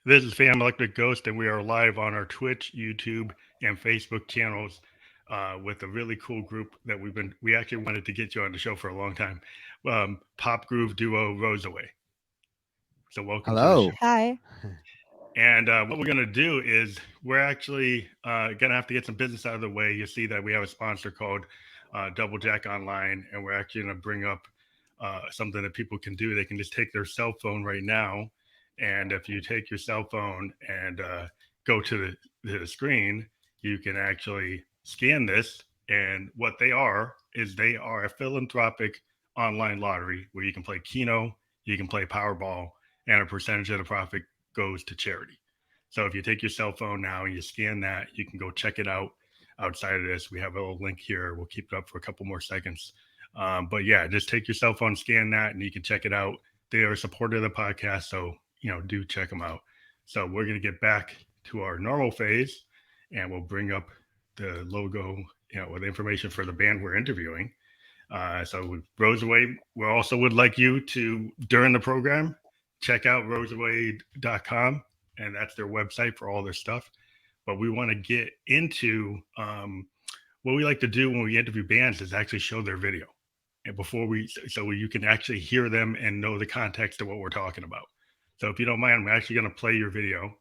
This is Fan Electric Ghost, and we are live on our Twitch, YouTube, and Facebook channels with a really cool group that we actually wanted to get you on the show for a long time. Pop groove duo ROSAWAY. So welcome to the show. Hello. Hi. And what we're going to do is we're actually going to have to get some business out of the way. You see that we have a sponsor called Double Jack Online, and we're actually going to bring up something that people can do. They can just take their cell phone right now, and if you take your cell phone and go to the screen, you can actually scan this. And what they are is they are a philanthropic online lottery where you can play Keno, you can play Powerball, and a percentage of the profit goes to charity. So if you take your cell phone now and you scan that, you can go check it out outside of this. We have a little link here. We'll keep it up for a couple more seconds. But yeah, just take your cell phone, scan that, and you can check it out. They are a supporter of the podcast, so do check them out. So we're going to get back to our normal phase, and we'll bring up the logo, with information for the band we're interviewing. So with ROSAWAY, we also would like you to, during the program, check out rosaway.com, and that's their website for all their stuff. But we want to get into what we like to do when we interview bands is actually show their video, and so you can actually hear them and know the context of what we're talking about. So if you don't mind, I'm actually going to play your video,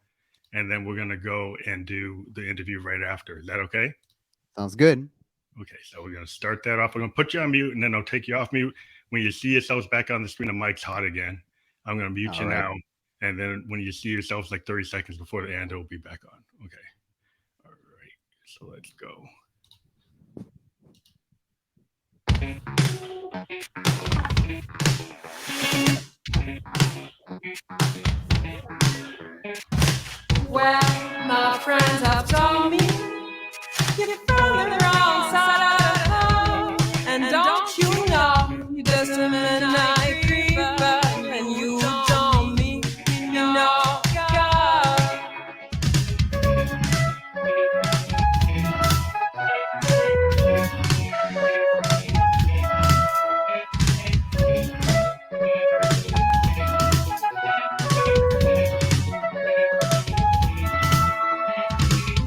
and then we're going to go and do the interview right after. Is that okay? Sounds good. Okay, so we're going to start that off. I'm going to put you on mute, and then I'll take you off mute. When you see yourselves back on the screen, the mic's hot again. I'm going to mute you now, and then when you see yourselves like 30 seconds before the end, it'll be back on. Okay. All right, so let's go. Well, my friends have told me you're from the wrong side of the home, and don't you know you're just a midnight creeper, and you don't mean no God.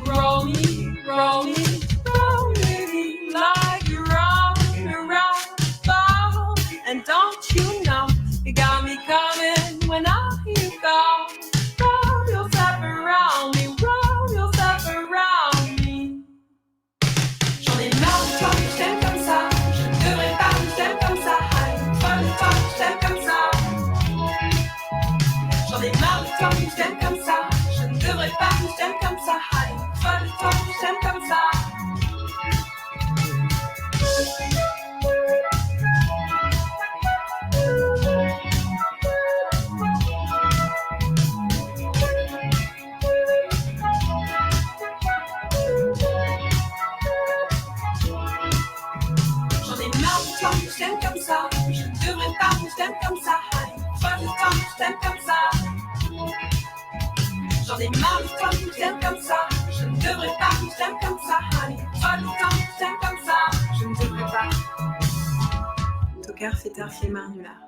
Roll me, roll me, roll me like you're on a rock ball. And don't you know you got me coming when I hear you go. Roll yourself around me, roll yourself around me. J'en ai marre de toi, je t'aime comme ça. Je ne devrais pas, je t'aime comme ça. Folle de toi, je t'aime comme ça. J'en ai marre de toi, je t'aime comme ça. Je ne devrais pas, je t'aime comme ça. Folle de toi, je t'aime comme ça. J'en ai marre de toi, je t'aime comme ça. Je ne devrais pas, je t'aime comme ça. Folle de toi, je t'aime comme ça. J'en ai marre de toi, je t'aime comme ça. Je ne devrais pas, je t'aime comme ça. Folle de toi, je t'aime comme ça. Je ne devrais pas. Tocard, fêtard, flemmard, nulard.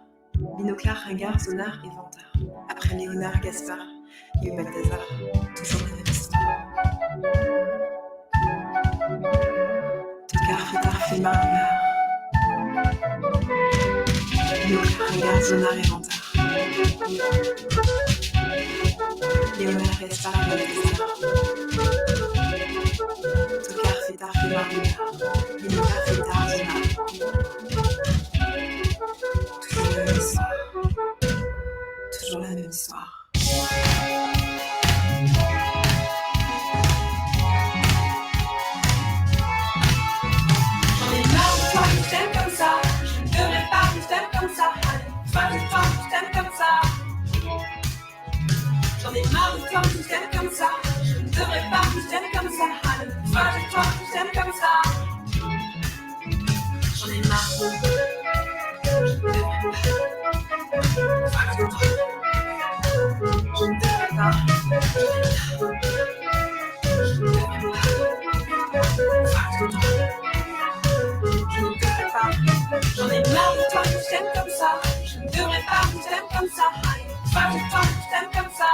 Binoclard, ringard, zonard et vantard. Après Léonard, Gaspard, il y a eu Balthazar. Toujours la même histoire. Tocard, fêtard, flemmard, nulard. Binoclard, ringard, zonard et vantard. Léonard, Gaspard, Balthazar. Tocard, fêtard, flemmard, nulard. Binoclard, fêtard, zonard. Toujours la même histoire. J'en ai marre de toi, je t'aime comme ça. Je ne devrais pas, je t'aime comme ça. Folle de toi, je t'aime comme ça. J'en ai marre de toi, je t'aime comme ça. Je ne devrais pas, je t'aime comme ça. Folle de toi, je t'aime comme ça. J'en ai marre de toi. Je ne devrais pas. J'en ai marre de toi, je t'aime comme ça. Je ne devrais pas, je t'aime comme ça. Folle de toi, je t'aime comme ça.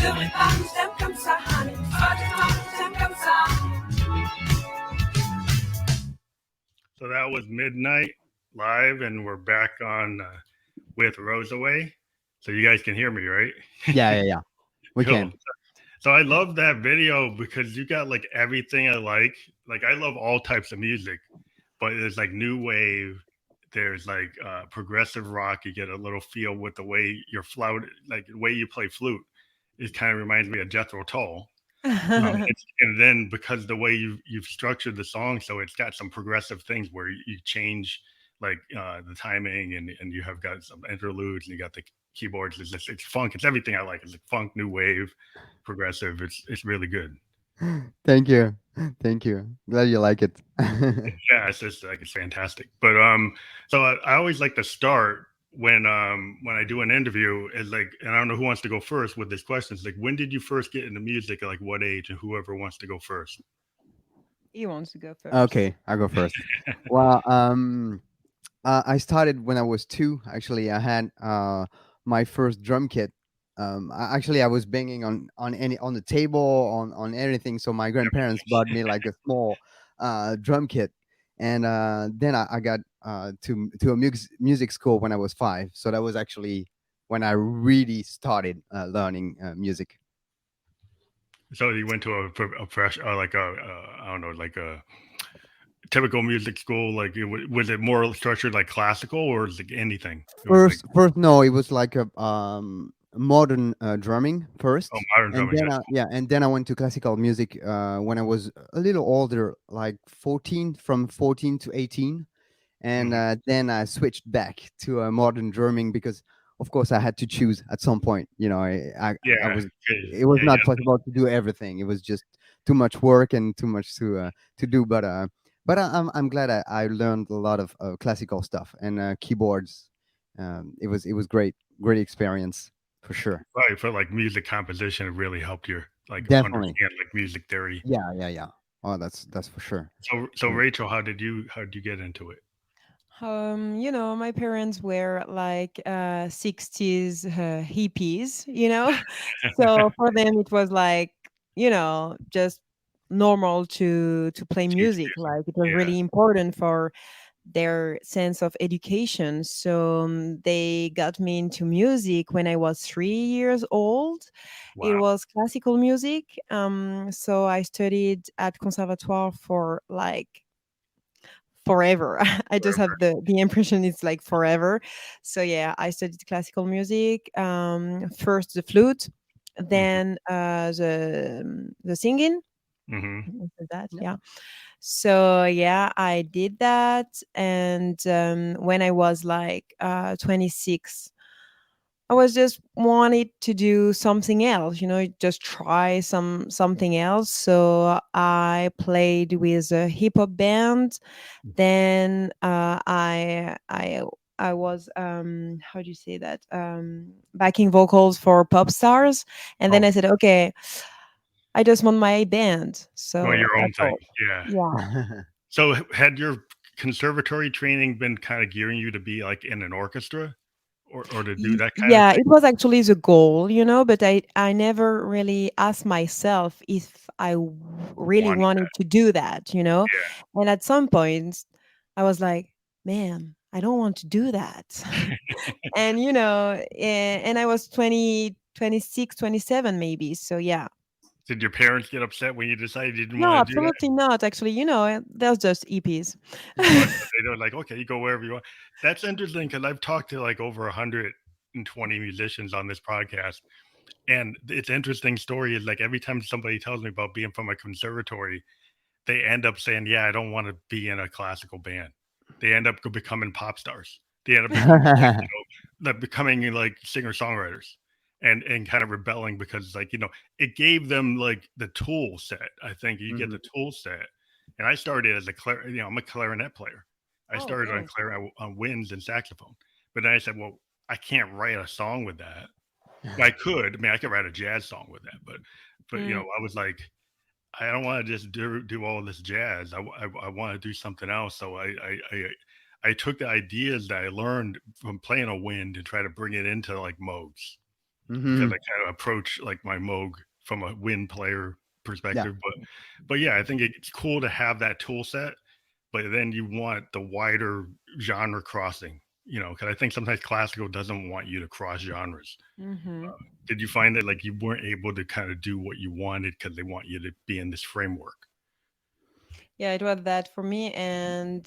Je vais pas, je t'aime comme ça, honey. Oh, je t'aime comme ça. So that was Midnight Live, and we're back on with ROSAWAY. So you guys can hear me, right? Yeah, yeah, yeah. We Cool. can. So I love that video because you got like everything I like. Like I love all types of music, but there's like new wave. There's like progressive rock. You get a little feel with the way your flute, like the way you play flute. It kind of reminds me of Jethro Tull. And then because the way you've structured the song, so it's got some progressive things where you change like the timing, and you have got some interludes, and you got the keyboards. It's funk. It's everything I like. It's like funk, new wave, progressive. It's really good. Thank you. Thank you. Glad you like it. Yeah, it's just like it's fantastic. But so I always like to start when I do an interview is like, and I don't know who wants to go first with this question. It's like, when did you first get into music? At like what age? And whoever wants to go first. He wants to go first. Okay, I'll go first. Well, I started when I was 2. Actually, I had my first drum kit. Actually, I was banging on the table on anything. So my grandparents bought me like a small drum kit, and then I got to a music school when I was 5. So that was actually when I really started learning music. So you went to a fresh, like a, I don't know, like a typical music school. Like, was it more structured like classical, or is it anything? It was like, First, no, it was like a modern drumming first, oh, modern and drumming. then That's yeah, and then I went to classical music when I was a little older, like 14, from 14 to 18, and Mhm. then I switched back to modern drumming because, of course, I had to choose at some point. I Yeah, was. yeah, It was yeah, not yeah. possible to do everything. It was just too much work and too much to do. But I'm glad I learned a lot of classical stuff and keyboards. It was great experience for sure. Right, for like music composition, it really helped you like Definitely. understand like music theory. Yeah, yeah, yeah. Oh, that's for sure. So Mm. Rachel, how did you get into it? My parents were like 60s hippies. So for them it was like, just normal to play Choose music. music. Like it was Yeah. really important for their sense of education. So they got me into music when I was 3 years old. It Wow. was classical music. So I studied at conservatoire for like forever. I just Forever. have the impression it's like forever. So yeah, I studied classical music. First the flute, Hmm. then the singing. Hmm. After that, Yeah. yeah. So yeah, I did that, and when I was like 26, I was just wanted to do something else, just try something else. So I played with a hip hop band. Then I was how do you say that, backing vocals for pop stars, and then Oh, I said, okay, I just want my band. well, So your own that's thing. all. Yeah. Yeah. So had your conservatory training been kind of gearing you to be like in an orchestra, or to do that kind of Yeah, thing? it was actually the goal, but I never really asked myself if really Wanted wanted that. to do that. Yeah. And at some point, I was like, man, I don't want to do that. And and I was 20, 26, 27 maybe. So yeah. Did your parents get upset when you decided you didn't No, want to do that? absolutely not. Actually, there's just EPs. But they were like, okay, you go wherever you want. That's interesting because I've talked to like over 120 musicians on this podcast. And it's interesting story is like every time somebody tells me about being from a conservatory, they end up saying, "Yeah, I don't want to be in a classical band." They end up becoming pop stars. They end up becoming like becoming like singer songwriters, and kind of rebelling because like it gave them like the tool set. I think you get Mhm. the tool set, and I started as I'm a clarinet player. I Oh, started on okay. clarinet, on winds and saxophone, but then I said, well, I can't write a song with that. I could. I mean, I could write a jazz song with that, but Mm. I was like, I don't want to just do all this jazz. I want to do something else. So I took the ideas that I learned from playing a wind and try to bring it into like Moogs, because Hmm. I kind of approach like my Moog from a wind player Yeah. perspective. But yeah, I think it's cool to have that tool set, but then you want the wider genre crossing, because I think sometimes classical doesn't want you to cross genres. Hmm. Did you find that like you weren't able to kind of do what you wanted because they want you to be in this framework? Yeah, it was that for me, and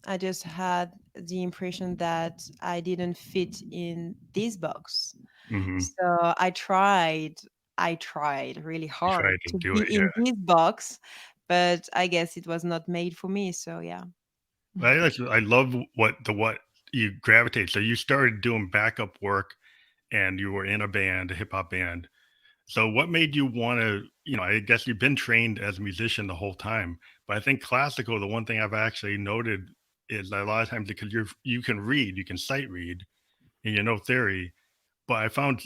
I just had the impression that I didn't fit in this box. Hmm. So I tried really You hard tried to to do be it, yeah. in this box, but I guess it was not made for me. So yeah. I love what you gravitate. So you started doing backup work, and you were in a band, a hip hop band. So what made you want to, I guess you've been trained as a musician the whole time, but I think classical, the one thing I've actually noted is that a lot of times because you can read, you can sight read, and you know theory. But I found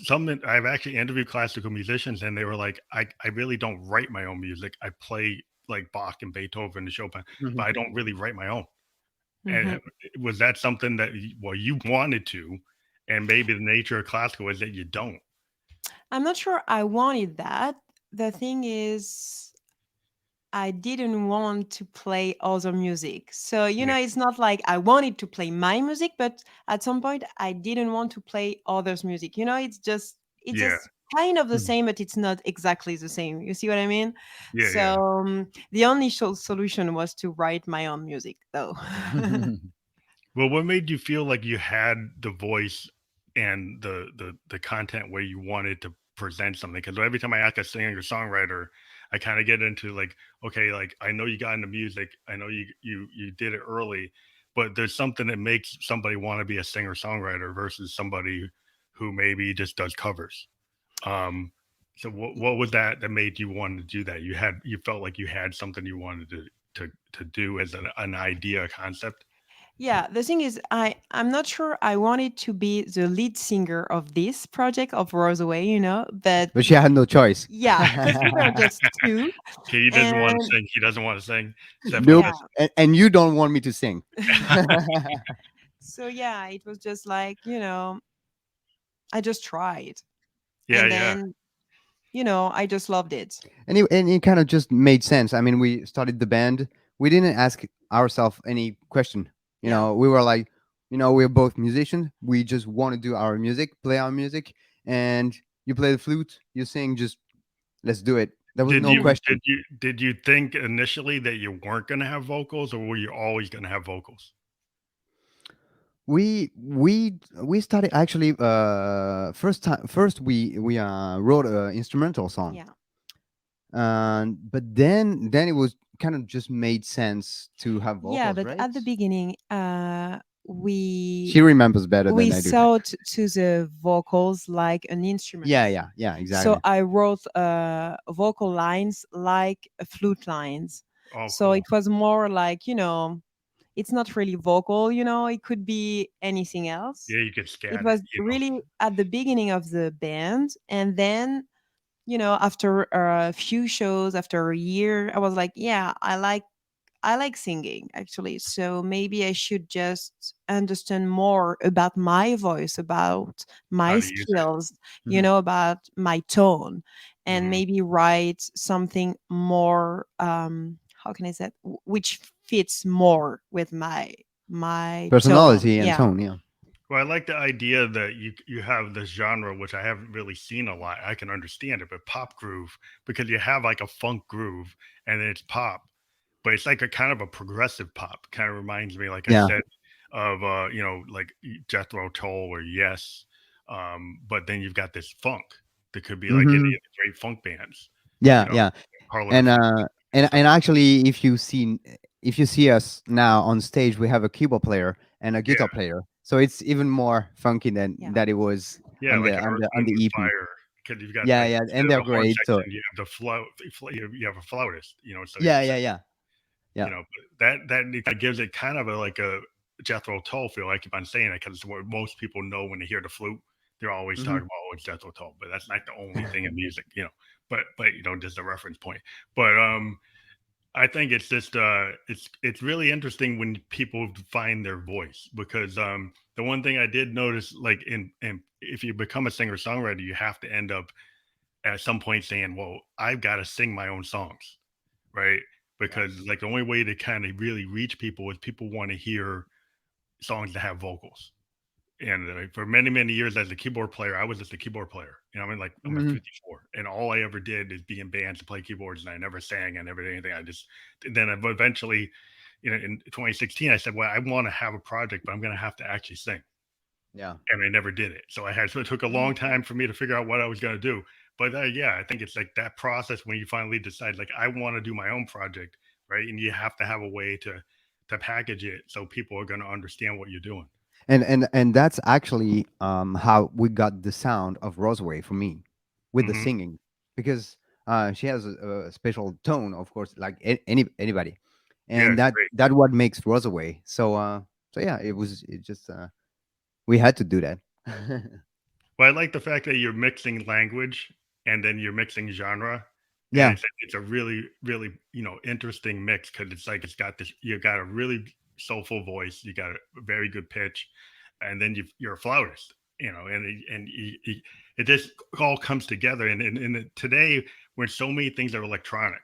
I've actually interviewed classical musicians, and they were like, I really don't write my own music. I play like Bach and Beethoven and Chopin, Hmm. but I don't really write my own. And Hmm. was that something that you wanted to, and maybe the nature of classical is that you don't? I'm not sure I wanted that. The thing is, I didn't want to play other music. So, Yeah, it's not like I wanted to play my music, but at some point I didn't want to play others' music. It's yeah, just kind of the Hmm. same, but it's not exactly the same. You see what I mean? yeah, So, yeah. the only solution was to write my own music, though. Well, what made you feel like you had the voice and the content where you wanted to present something? Because every time I ask a singer or songwriter, I kind of get into like, okay, like I know you got into music, I know you did it early, but there's something that makes somebody want to be a singer songwriter versus somebody who maybe just does covers. Um, so what was that made you want to do that? You felt like you had something you wanted to do as an idea, a concept. Yeah, the thing is, I'm not sure I wanted to be the lead singer of this project of ROSAWAY, but But she had no choice. yeah, because we were just two, Okay, he doesn't want to and sing. He doesn't want to sing. Stephanie Nope. yeah. does. And you don't want me to sing. So yeah, it was just like, I just tried, Yeah, and yeah, then, I just loved it. And it kind of just made sense. I mean, we started the band. We didn't ask ourselves any question. Yeah. We were like, we're both musicians. We just want to do our music, play our music, and you play the flute, you sing. Just let's do it. There was Did no you Mhm. question. did you think initially that you weren't going to have vocals, or were you always going to have vocals? We started actually first we wrote an instrumental song, Yeah. and but then it was kind of just made sense to have Yeah, vocals, but right? at the beginning, we She remembers better we than I do. thought to the vocals like an instrument. Yeah, So exactly. I wrote vocal lines like flute lines. Oh, So cool. it was more like, it's not really vocal, it could be anything else. Yeah, you could It scat it. was really at the beginning of the band. And then, after a few shows, after a year, I was like, yeah, I like singing actually. So maybe I should just understand more about my voice, about How my to use it. skills, Mhm. about my tone, and Hmm. maybe write something more, how can I say it? Which fits more with my tone. Personality and Yeah. tone, yeah. Well, I like the idea that you have this genre, which I haven't really seen a lot. I can understand it, but pop groove, because you have like a funk groove and then it's pop, but it's like a kind of a progressive pop. Kind of reminds me, like I Yeah. said, of like Jethro Tull or Yes. But then you've got this funk that could be like any Hmm. of the great funk bands, you Yeah, know, yeah. Parliament of and Funk uh and and stuff. actually, if you see us now on stage, we have a keyboard player and a Yeah, guitar player, so it's even more funky than Yeah. that it was yeah, on like the an on Earth, the on Wind, the and EP. Fire. Because you've got Yeah, like yeah, instead and of they're the horn great. So section, you have the you have a flautist. So yeah, it's yeah, yeah, yeah. but that it kinda gives it kind of like a Jethro Tull feel. I keep on saying it because it's what most people know when they hear the flute. They're always Hmm. talking about, "Oh, it's Jethro Tull," but that's not the only thing in music. But just a reference point. But I think it's just it's really interesting when people find their voice because the one thing I did notice, like in if you become a singer songwriter, you have to end up at some point saying, "Well, I've got to sing my own songs," right? Yeah. Because like the only way to kind of really reach people is people want to hear songs that have vocals. And for many many years as a keyboard player, I was just a keyboard player. I mean, like I'm at Hmm. 54, and all I ever did is be in bands and play keyboards, and I never sang, I never did anything. I just then eventually, in 2016, I said, well, I want to have a project, but I'm going to have to actually sing, Yeah. and I never did it. So it took a long time for me to figure out what I was going to do. But yeah, I think it's like that process when you finally decide, like, I want to do my own project, right? And you have to have a way to package it so people are going to understand what you're doing. And that's actually how we got the sound of Rosaway for me, with the Hmm. singing, because she has a special tone, of course, like anybody, Yeah, and it's that great. that what makes Rosaway. So yeah, it just we had to do that. Well, I like the fact that you're mixing language and then you're mixing genre, and Yeah. it's a really really interesting mix because it's like it's got this. You got a really soulful voice, you got a very good pitch, and then you're a flautist, it just all comes together. And today, when so many things are electronic,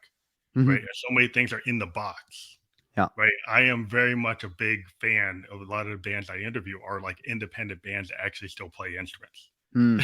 right, Hmm. and so many things are in the box, Yeah. right? I am very much a big fan of a lot of the bands I interview are like independent bands that actually still play instruments. Mm.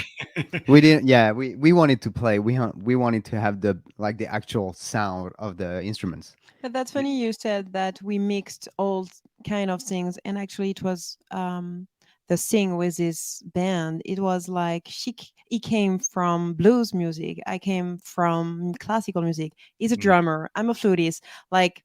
We didn't. Yeah, we wanted to play. We wanted to have the like the actual sound of the instruments. But that's funny you said that we mixed all kind of things, and actually it was the thing with this band. It was like he came from blues music. I came from classical music. He's a Mm, drummer. I'm a flutist. Like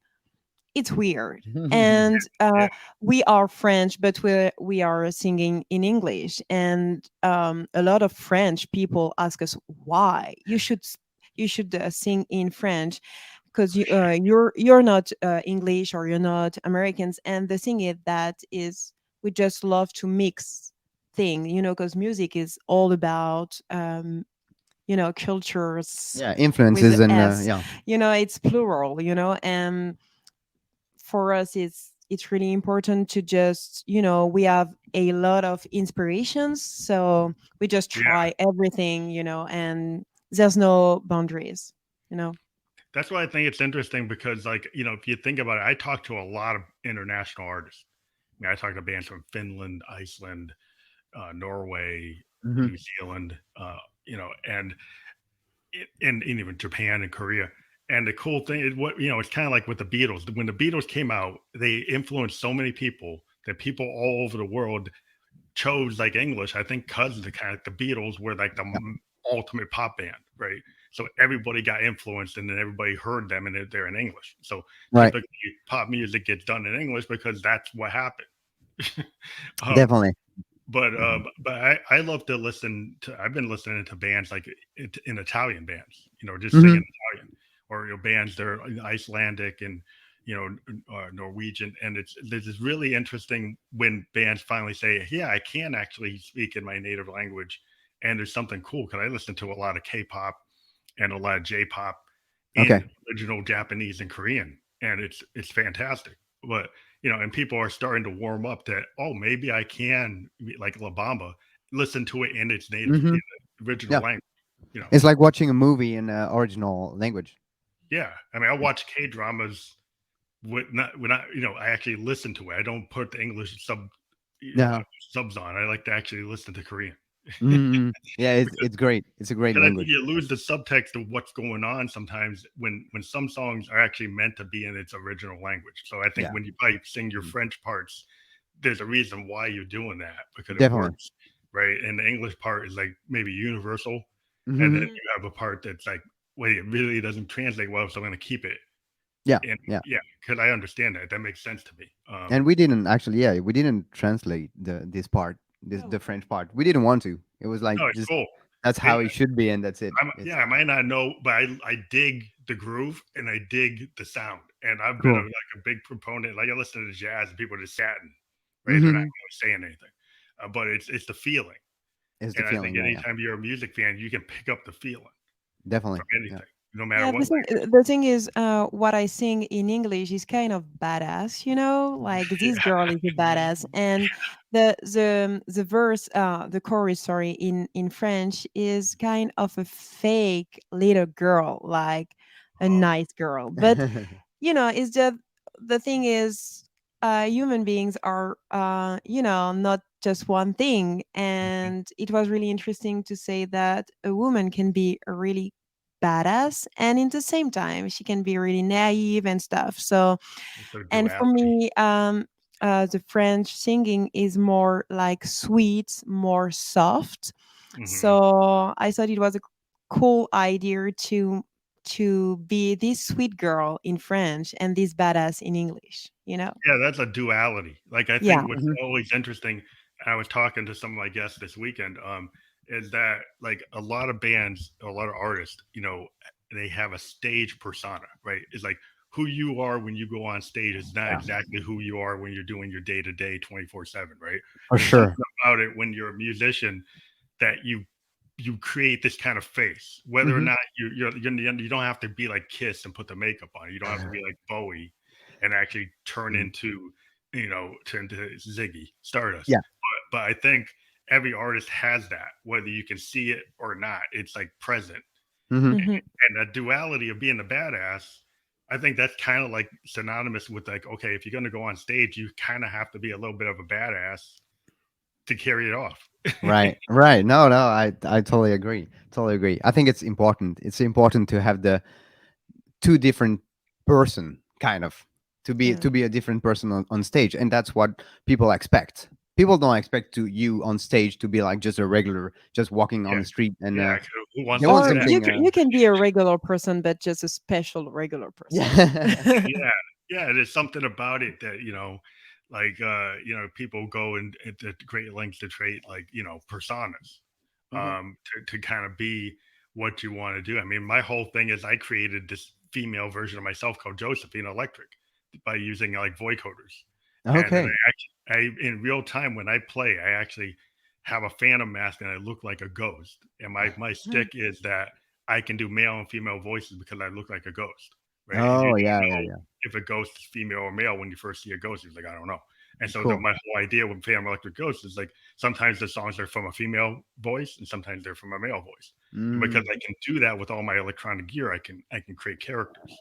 it's weird. Hmm. And yeah, we are French, but we are singing in English. And a lot of French people ask us why you should sing in French because you're not English or you're not Americans. And the thing is that is we just love to mix thing, because music is all about cultures Yeah, with the influences and S. yeah. It's plural. And for us it's really important to just we have a lot of inspirations, so we just yeah. try everything, and there's no boundaries you know That's why I think it's interesting because, like, if you think about it, I talk to a lot of international artists. I talk to bands from Finland, Iceland, Norway, Hmm. New Zealand, and and even Japan and Korea. And the cool thing is, it's kind of like with the Beatles. When the Beatles came out, they influenced so many people that people all over the world chose like English. I think because the kind of the Beatles were like the Yeah. ultimate pop band, right? So everybody got influenced, and then everybody heard them, and they're in English. So Right. typically, pop music gets done in English because that's what happened. um, Definitely. but I love to listen to. I've been listening to bands like in Italian bands, just Hmm. singing Italian, or bands that are Icelandic and Norwegian, and this is really interesting when bands finally say, "Yeah, I can actually speak in my native language," and there's something cool because I listen to a lot of K-pop and a lot of J-pop Okay. in original Japanese and Korean, and it's fantastic. But and people are starting to warm up that, oh, maybe I can, like La Bamba, listen to it in its native, Hmm. in the original Yeah, language. You know, it's like watching a movie in original language. yeah. I mean, I watch K dramas when I actually listen to it. I don't put the English Yeah. subs on. I like to actually listen to Korean Hmm. Yeah, because it's great. It's a great I think language. you lose the subtext of what's going on sometimes when some songs are actually meant to be in its original language. So I think Yeah. when you probably sing your Mm. French parts, there's a reason why you're doing that because it Definitely. works, right? And the English part is like maybe universal, and then Hmm. Mhm. you have a part that's like, wait, it really doesn't translate well, so I'm going to keep it. Yeah. And Yeah. yeah, because I understand that. That makes sense to me. And we didn't actually. Yeah, we didn't translate this part, the Oh, French part. We didn't want to. It was like No, it's just cool. that's And how it should be, and that's it. yeah, It's I might not know, but I dig the groove and I dig the sound. And I've been cool. like a big proponent. Like I listen to jazz and people are just chatting, right? They're not Hmm. really saying anything, but it's the feeling. It's the And I think feeling. Yeah. Yeah. anytime you're a music fan, you can pick up the feeling Definitely. from Yeah. anything. no matter Yeah, what language. the thing is, what I sing in English is kind of badass, you know. Like this Yeah, girl is a badass, and the verse, the chorus, sorry, in French is kind of a fake little girl, like a oh, nice girl. But it's just the thing is, human beings are, not just one thing, mhm, and it was really interesting to say that a woman can be a really badass and in the same time she can be really naive and stuff. So, so and for duality. me, the French singing is more like sweet, more soft. Hmm. So I thought it was a cool idea to be this sweet girl in French and this badass in English, you know. Yeah, that's a duality. Like I Yeah. think what's Mhm. always interesting, I was talking to some of my guests this weekend, is that like a lot of bands, a lot of artists, they have a stage persona, right? It's like who you are when you go on stage is not Yeah, exactly who you are when you're doing your day to day 24/7, right? for There's something sure. about it when you're a musician that you create this kind of face, whether or Hmm. not you don't have to be like Kiss and put the makeup on. You don't have to be like Bowie and actually turn into Ziggy Stardust. Yeah. But I think every artist has that, whether you can see it or not. It's like present, Hmm. Hmm. and that duality of being a badass. I think that's kind of like synonymous with like, okay, if you're going to go on stage, you kind of have to be a little bit of a badass to carry it off. Right, right. No, no, I totally agree. Totally agree. I think it's important. It's important to have the two different person, kind of, Yeah. to be a different person on stage, and that's what people expect. People don't expect to you on stage to be like just a regular, just walking on Yeah, the street, and yeah. Who wants they to want Or do that? you something. can, you can be a regular person, but just a special regular person. Yeah. Yeah, yeah, there's something about it that, like, people go into great lengths to create like, personas, Hmm. to kind of be what you want to do. I mean, my whole thing is I created this female version of myself called Josephine Electric by using like vocoders. And then Okay. in real time when I play, I actually have a phantom mask and I look like a ghost. And my stick is that I can do male and female voices because I look like a ghost, right? And you Oh don't yeah, yeah, know yeah. if a ghost is female or male when you first see a ghost. He's like, I don't know. And so Cool. my whole idea with Phantom Electric Ghost is like sometimes the songs are from a female voice and sometimes they're from a male voice. And because Mm, I can do that with all my electronic gear, I can create characters.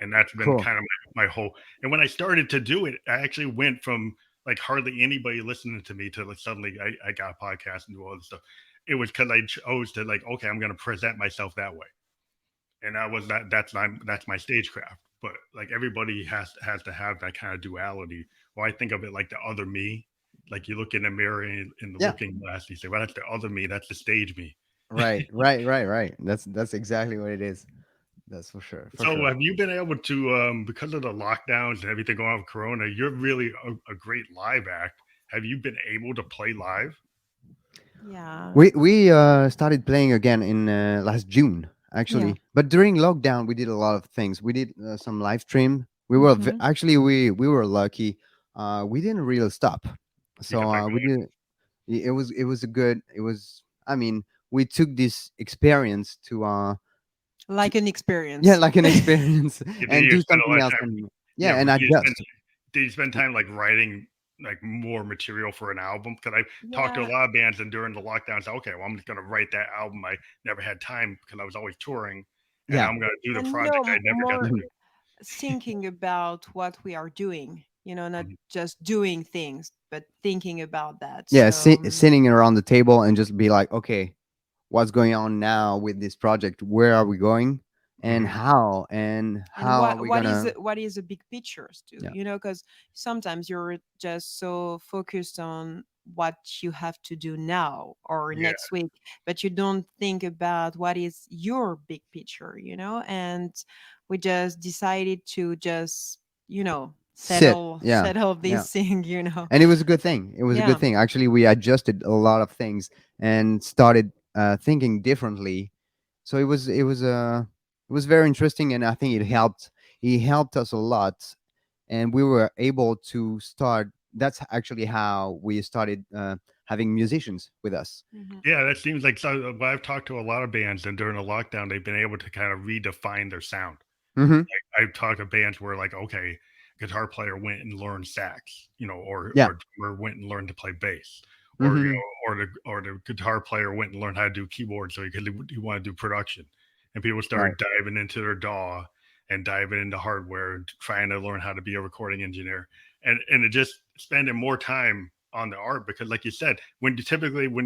And that's been cool. kind of my whole. And when I started to do it, I actually went from like hardly anybody listening to me to like suddenly I got a podcast and do all this stuff. It was because I chose to like, okay, I'm going to present myself that way, and that's my stagecraft. But like everybody has to have that kind of duality. Well, I think of it like the other me. Like you look in the mirror in the Yeah. looking glass, and you say, "Well, that's the other me. That's the stage me." Right, right, right, right. That's exactly what it is. That's for sure. For So, sure. have you been able to, because of the lockdowns and everything going on with Corona, you're really a great live act. Have you been able to play live? Yeah. We started playing again in last June, Yeah. actually. But during lockdown, we did a lot of things. We did some live stream. Hmm. Actually we were lucky. We didn't really stop. You So kept on we going. did. It was a good. It was. I mean, we took this experience to Like an yeah, experience. like an experience, Did and you do spend a something lot of else, time? and Yeah, yeah, and adjust. did you spend time like writing like more material for an album? Because I talked to a Yeah. lot of bands, and during the lockdown, I said, okay, well, I'm just going to write that album. I never had time because I was always touring, and Yeah. I'm going to do the And project I never got to more Mhm. do. thinking about what we are doing, not Mhm. just doing things, but thinking about that. Yeah, So, sitting around the table and just be like, okay, what's going on now with this project? Where are we going, and Mhm. and how are we gonna? what is the big pictures too, Yeah, because sometimes you're just so focused on what you have to do now or Yeah. next week, but you don't think about what is your big picture, and we just decided to just sit. settle Yeah, settle yeah. this thing. And it was a good thing. It was a good Yeah. thing. Actually, we adjusted a lot of things and started thinking differently. So it was very interesting, and I think it helped. It helped us a lot, and we were able to start that's actually how we started having musicians with us. Mhm. Yeah, that seems like so. I've talked to a lot of bands, and during the lockdown, they've been able to kind of redefine their sound. Hmm. I've talked to bands where like, okay, guitar player went and learned sax, Yeah. or drummer went and learned to play bass, or Hmm. or the guitar player went and learned how to do keyboard so he want to do production, and people Right. started diving into their DAW and diving into hardware and trying to learn how to be a recording engineer, and it just spending more time on the art because, like you said, when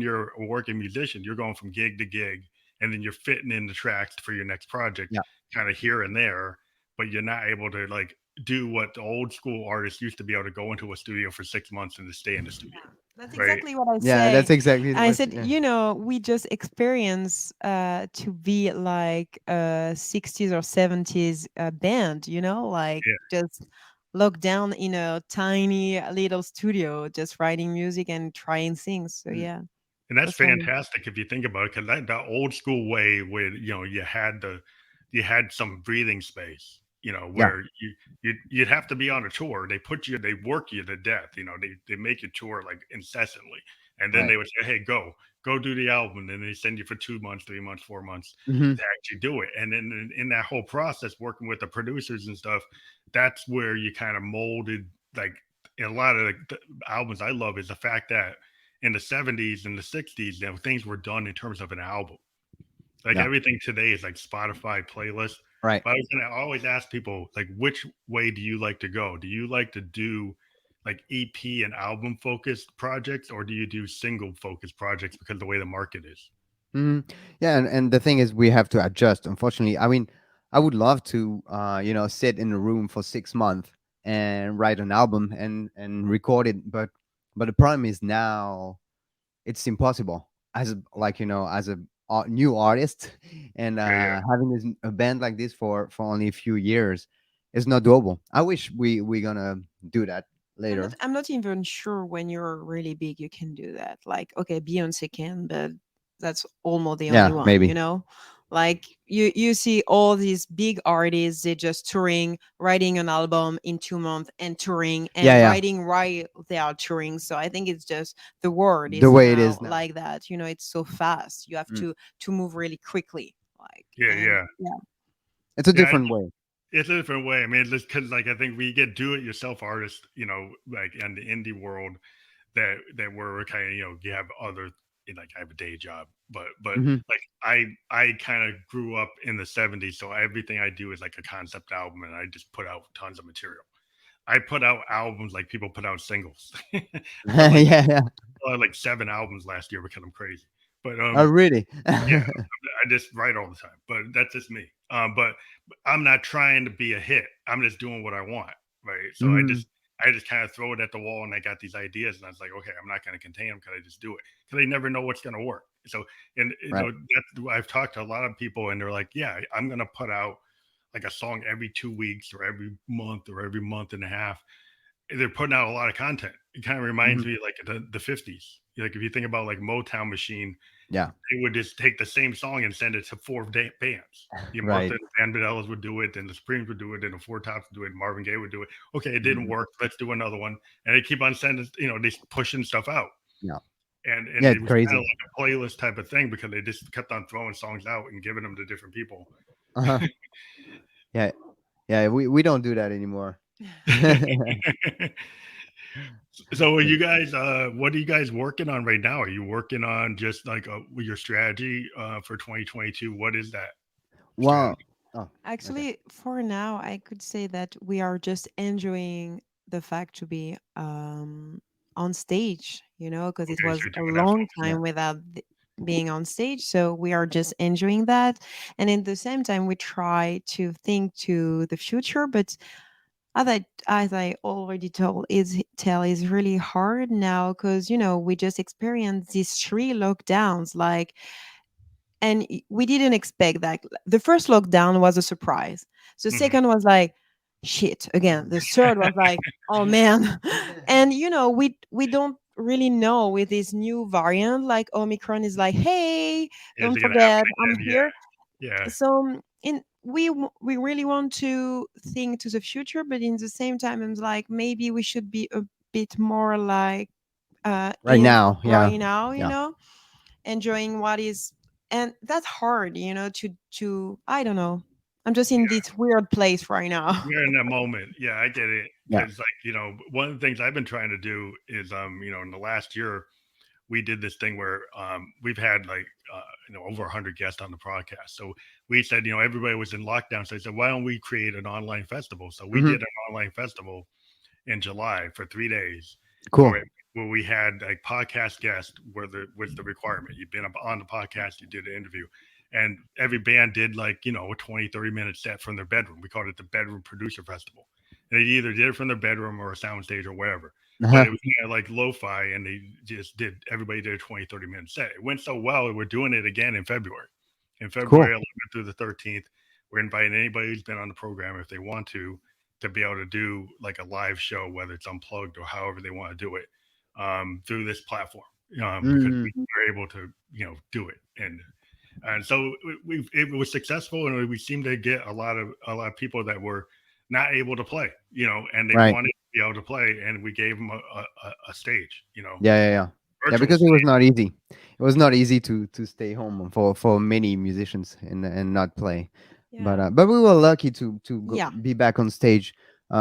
you're a working musician, you're going from gig to gig, and then you're fitting in the tracks for your next project Yeah. kind of here and there, but you're not able to like do what the old school artists used to be able to go into a studio for 6 months and to stay in the studio, Yeah, that's right? exactly what I Yeah, say. that's exactly I what. said, Yeah. we just experience to be like a 60s or 70s band, like Yeah. just locked down in a tiny little studio, just writing music and trying things. So Mm. yeah, And that's that's funny. fantastic if you think about it, because that old school way where you had some breathing space, Yeah. where you'd have to be on a tour. They work you to death, they make you tour like incessantly, and then Right. they would say, "Hey, go do the album," and then they send you for 2 months, 3 months, 4 months Hmm. to actually do it. And then in that whole process, working with the producers and stuff, that's where you kind of molded like in a lot of the albums I love is the fact that in the 70s and the 60s, things were done in terms of an album. Like Yeah. everything today is like Spotify playlist. Right. But I was gonna always ask people like, which way do you like to go? Do you like to do like EP and album focused projects, or do you do single focused projects because of the way the market is? Hmm. Yeah, and the thing is, we have to adjust. Unfortunately, I mean, I would love to, sit in a room for 6 months and write an album and record it, but the problem is now it's impossible as as a new artist, and Yeah, yeah. having a band like this for only a few years is not doable. I wish we gonna do that I'm not later. I'm not even sure when you're really big you can do that. Like, okay, Beyonce can, but that's almost the only Yeah, one, maybe. Like you see all these big artists, they just touring, writing an album in 2 months and touring Yeah, and yeah. writing while they are touring. So I think it's just the world The is way it now is now. like that. It's so fast. You have Mm. to move really quickly. Like, Yeah, and yeah. yeah. It's a Yeah, different way. it's a different way. I mean, just because like I think we get do-it-yourself artists, like in the indie world, that were kind of you have other like I have a day job, but Hmm. like I kind of grew up in the 70s, so everything I do is like a concept album, and I just put out tons of material. I put out albums like people put out singles. I put Yeah, yeah. like 7 albums last year because I'm crazy. But Oh, really? yeah, I just write all the time, but that's just me. But I'm not trying to be a hit. I'm just doing what I want, right? So Hmm. I just kind of throw it at the wall, and I got these ideas, and I was like, okay, I'm not going to contain them. Can I just do it? Because I never know what's going to work. So, and Right. I've talked to a lot of people, and they're like, yeah, I'm going to put out like a song every 2 weeks or every month or every month and a half. They're putting out a lot of content. It kind of reminds Hmm. me like the 50s. Like if you think about like Motown Machine, Yeah. they would just take the same song and send it to four bands. Right. The Van Vandellas would do it, then the Supremes would do it, then the Four Tops would do it, Marvin Gaye would do it. Okay, it didn't Mhm. work. Let's do another one, and they keep on sending. They pushing stuff out, Yeah. and Yeah, it it's was kind of crazy. like a playlist type of thing because they just kept on throwing songs out and giving them to different people. Uh-huh. Yeah. Yeah, we don't do that anymore. So, are you guys? What are you guys working on right now? Are you working on just like your strategy for 2022? What is that Well, strategy? oh, okay. Actually, for now, I could say that we are just enjoying the fact to be on stage, because it Okay, so was you're a doing that long full time. Yeah. time without being on stage. So we are just enjoying that. And at the same time, we try to think to the future. But as I already is really hard now because, we just experienced these 3 lockdowns. Like, and we didn't expect that. The first lockdown was a surprise. The Mhm. second was like, shit again. The third was like, oh man. And we don't really know with this new variant, like Omicron is like, hey, Is don't it gonna happen forget I'm again? here. Yeah. So we really want to think to the future, but in the same time I'm like, maybe we should be bit more like Right in now, yeah, right now, yeah, enjoying what is, and that's hard, to I don't know. I'm just in this weird place right now. You're in that moment. Yeah, I get it. yeah. Because, like, one of the things I've been trying to do is, in the last year, we did this thing where we've had like over 100 guests on the podcast. So we said, everybody was in lockdown, so I said, why don't we create an online festival? So we Hmm. did an online festival in July for 3 days, Cool. where we had like podcast guests, where was the requirement. You've been up on the podcast, you did an interview, and every band did like a 20-30 minute set from their bedroom. We called it the Bedroom Producer Festival, and they either did it from their bedroom or a soundstage or whatever. But Uh-huh. it was like lo-fi, and they just everybody did a 20-30 minute set. It went so well, we're doing it again in February. In Cool. February 11th through the 13th, we're inviting anybody who's been on the program, if they want to be able to do like a live show, whether it's unplugged or however they want to do it, through this platform, because Hmm. we were able to do it. And so it was successful, and we seemed to get a lot of people that were not able to play, and they Right. wanted to be able to play, and we gave them a stage, Yeah, yeah, yeah. Yeah, virtual because it was stage. not easy. It was not easy to stay home for many musicians and not play. Yeah. But we were lucky to Yeah. be back on stage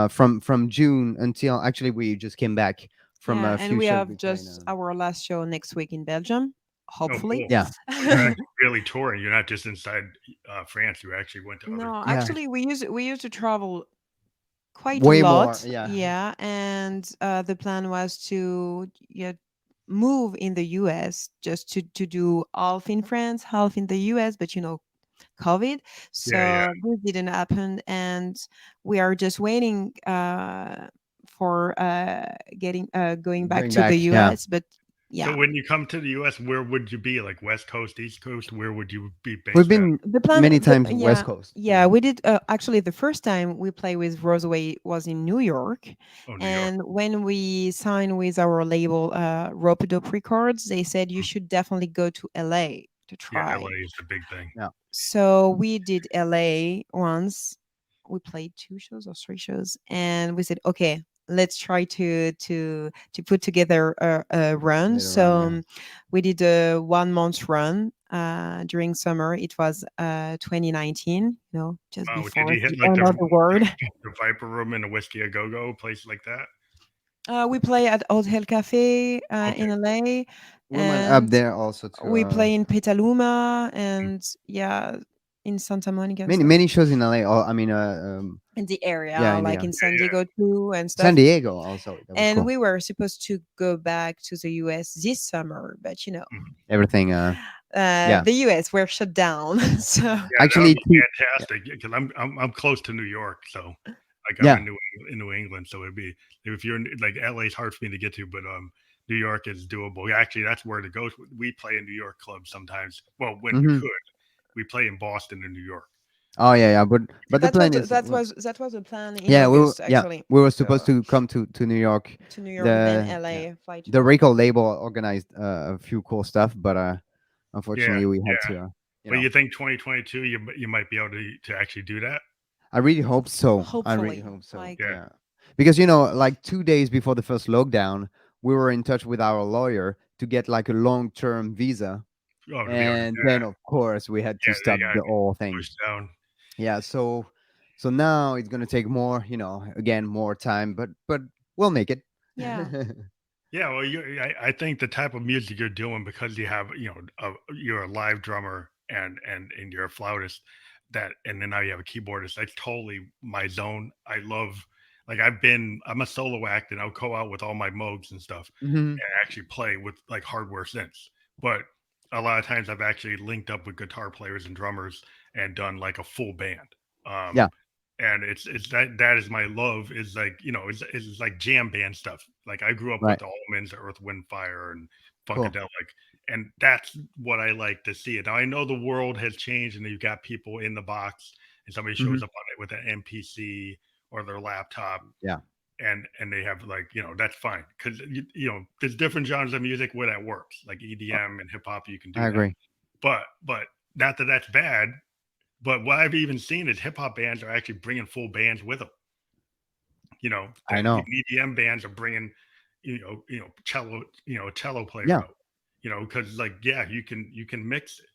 from June until actually we just came back from Yeah, a and few we shows have we played. just our last show next week in Belgium, Oh, hopefully. cool. Yeah, So you're actually really touring. You're not just inside France. You actually went to other. No, yeah, actually, we used to travel quite a way more. lot. Yeah, Yeah, and the plan was to, move in the US, just to do half in France, half in the US, but COVID. Yeah, yeah. So this didn't happen, and we are just waiting for getting going back going to the back. Yeah, US. But So yeah, when you come to the U.S., where would you be? Like West Coast, East Coast? Where would you be we've based at? been the plan, many times West yeah, Coast. yeah, we did. Actually, the first time we played with ROSAWAY was in New York, Oh, New York. and when we signed with our label, Rope Dope Records, they said you Mm. should definitely go to LA to Yeah, try. LA is the big thing. Yeah, So we did LA once. We played 2 shows or 3 shows, and we said, okay, let's try to put together a run. later on. So Yeah, we did a 1 month run during summer. It was 2019, just Wow, did before you hit the like end of the world. the Viper Room and the Whiskey a Go Go, place like that? We play at Hotel Cafe Okay. in LA, we went up and there also to we play in Petaluma, and yeah, in Santa Monica and stuff. many shows in LA. I mean, In the yeah, area, in like the in San Yeah, Diego too, and San stuff. Diego also. That was And cool. we were supposed to go back to the US this summer, but Everything. Yeah. the US were shut down. So yeah, that would Actually, be fantastic. Because I'm close to New York, so like I'm yeah. in New England, so it'd be, if you're like, LA is hard for me to get to, but New York is doable. Actually, that's where to go. We play in New York clubs sometimes. Well, when we Mhm. could, we play in Boston and New York. Oh yeah, yeah. But the that was plan the, is, that was the plan in yeah, August, actually. we were supposed So to come to New York. to New York, then Yeah, LA, fly to the LA. record label organized a few cool stuff, but Yeah, unfortunately we had yeah. to. But you think 2022 you might be able to actually do that? I really hope so. I really Hopefully, hope so. like, Yeah. Yeah, because like 2 days before the first lockdown, we were in touch with our lawyer to get like a long-term visa, Oh, to be able to and do then that. of course we had to Yeah, they stop got the whole thing. pushed down. Yeah, so now it's gonna take more, again, more time, but we'll make it. yeah, Yeah, well, I think the type of music you're doing, because you have, you're a live drummer and you're a flautist, and then now you have a keyboardist. That's totally my zone. I love, like, I'm a solo act, and I'll go out with all my Moogs and stuff Mhm. and actually play with like hardware synths. But a lot of times I've actually linked up with guitar players and drummers and done like a full band. Yeah. And it's that is my love, is like, it's like jam band stuff. Like, I grew up Right. with the Allmans, Earth, Wind, Fire, and Cool. Funkadelic, and that's what I like to see. Now I know the world has changed, and you've got people in the box, and somebody shows Mhm. up on it with an MPC or their laptop, Yeah. and they have, like, that's fine, because there's different genres of music where that works, like EDM and hip hop. You can do I that, agree. but not that that's bad. But what I've even seen is hip hop bands are actually bringing full bands with them. I know. Even EDM bands are bringing cello, cello player Yeah, out, because like yeah, you can mix it,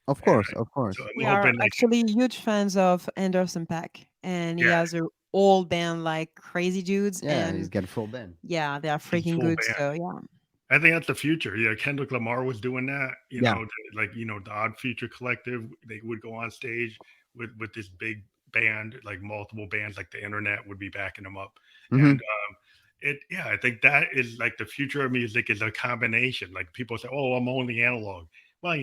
of and course, of so course. I'm We are hoping like actually huge fans of Anderson Paak, and he yeah, has a whole band like crazy dudes, Yeah, he's and got a full band. yeah, they are it's freaking full good. band. So yeah, I think that's the future. Yeah, Kendrick Lamar was doing that. Yeah. Like the Odd Future Collective, they would go on stage with this big band, like multiple bands, like the internet would be backing them up, Hmm. and yeah, I think that is like the future of music is a combination. Like people say, oh, I'm only analog. Well,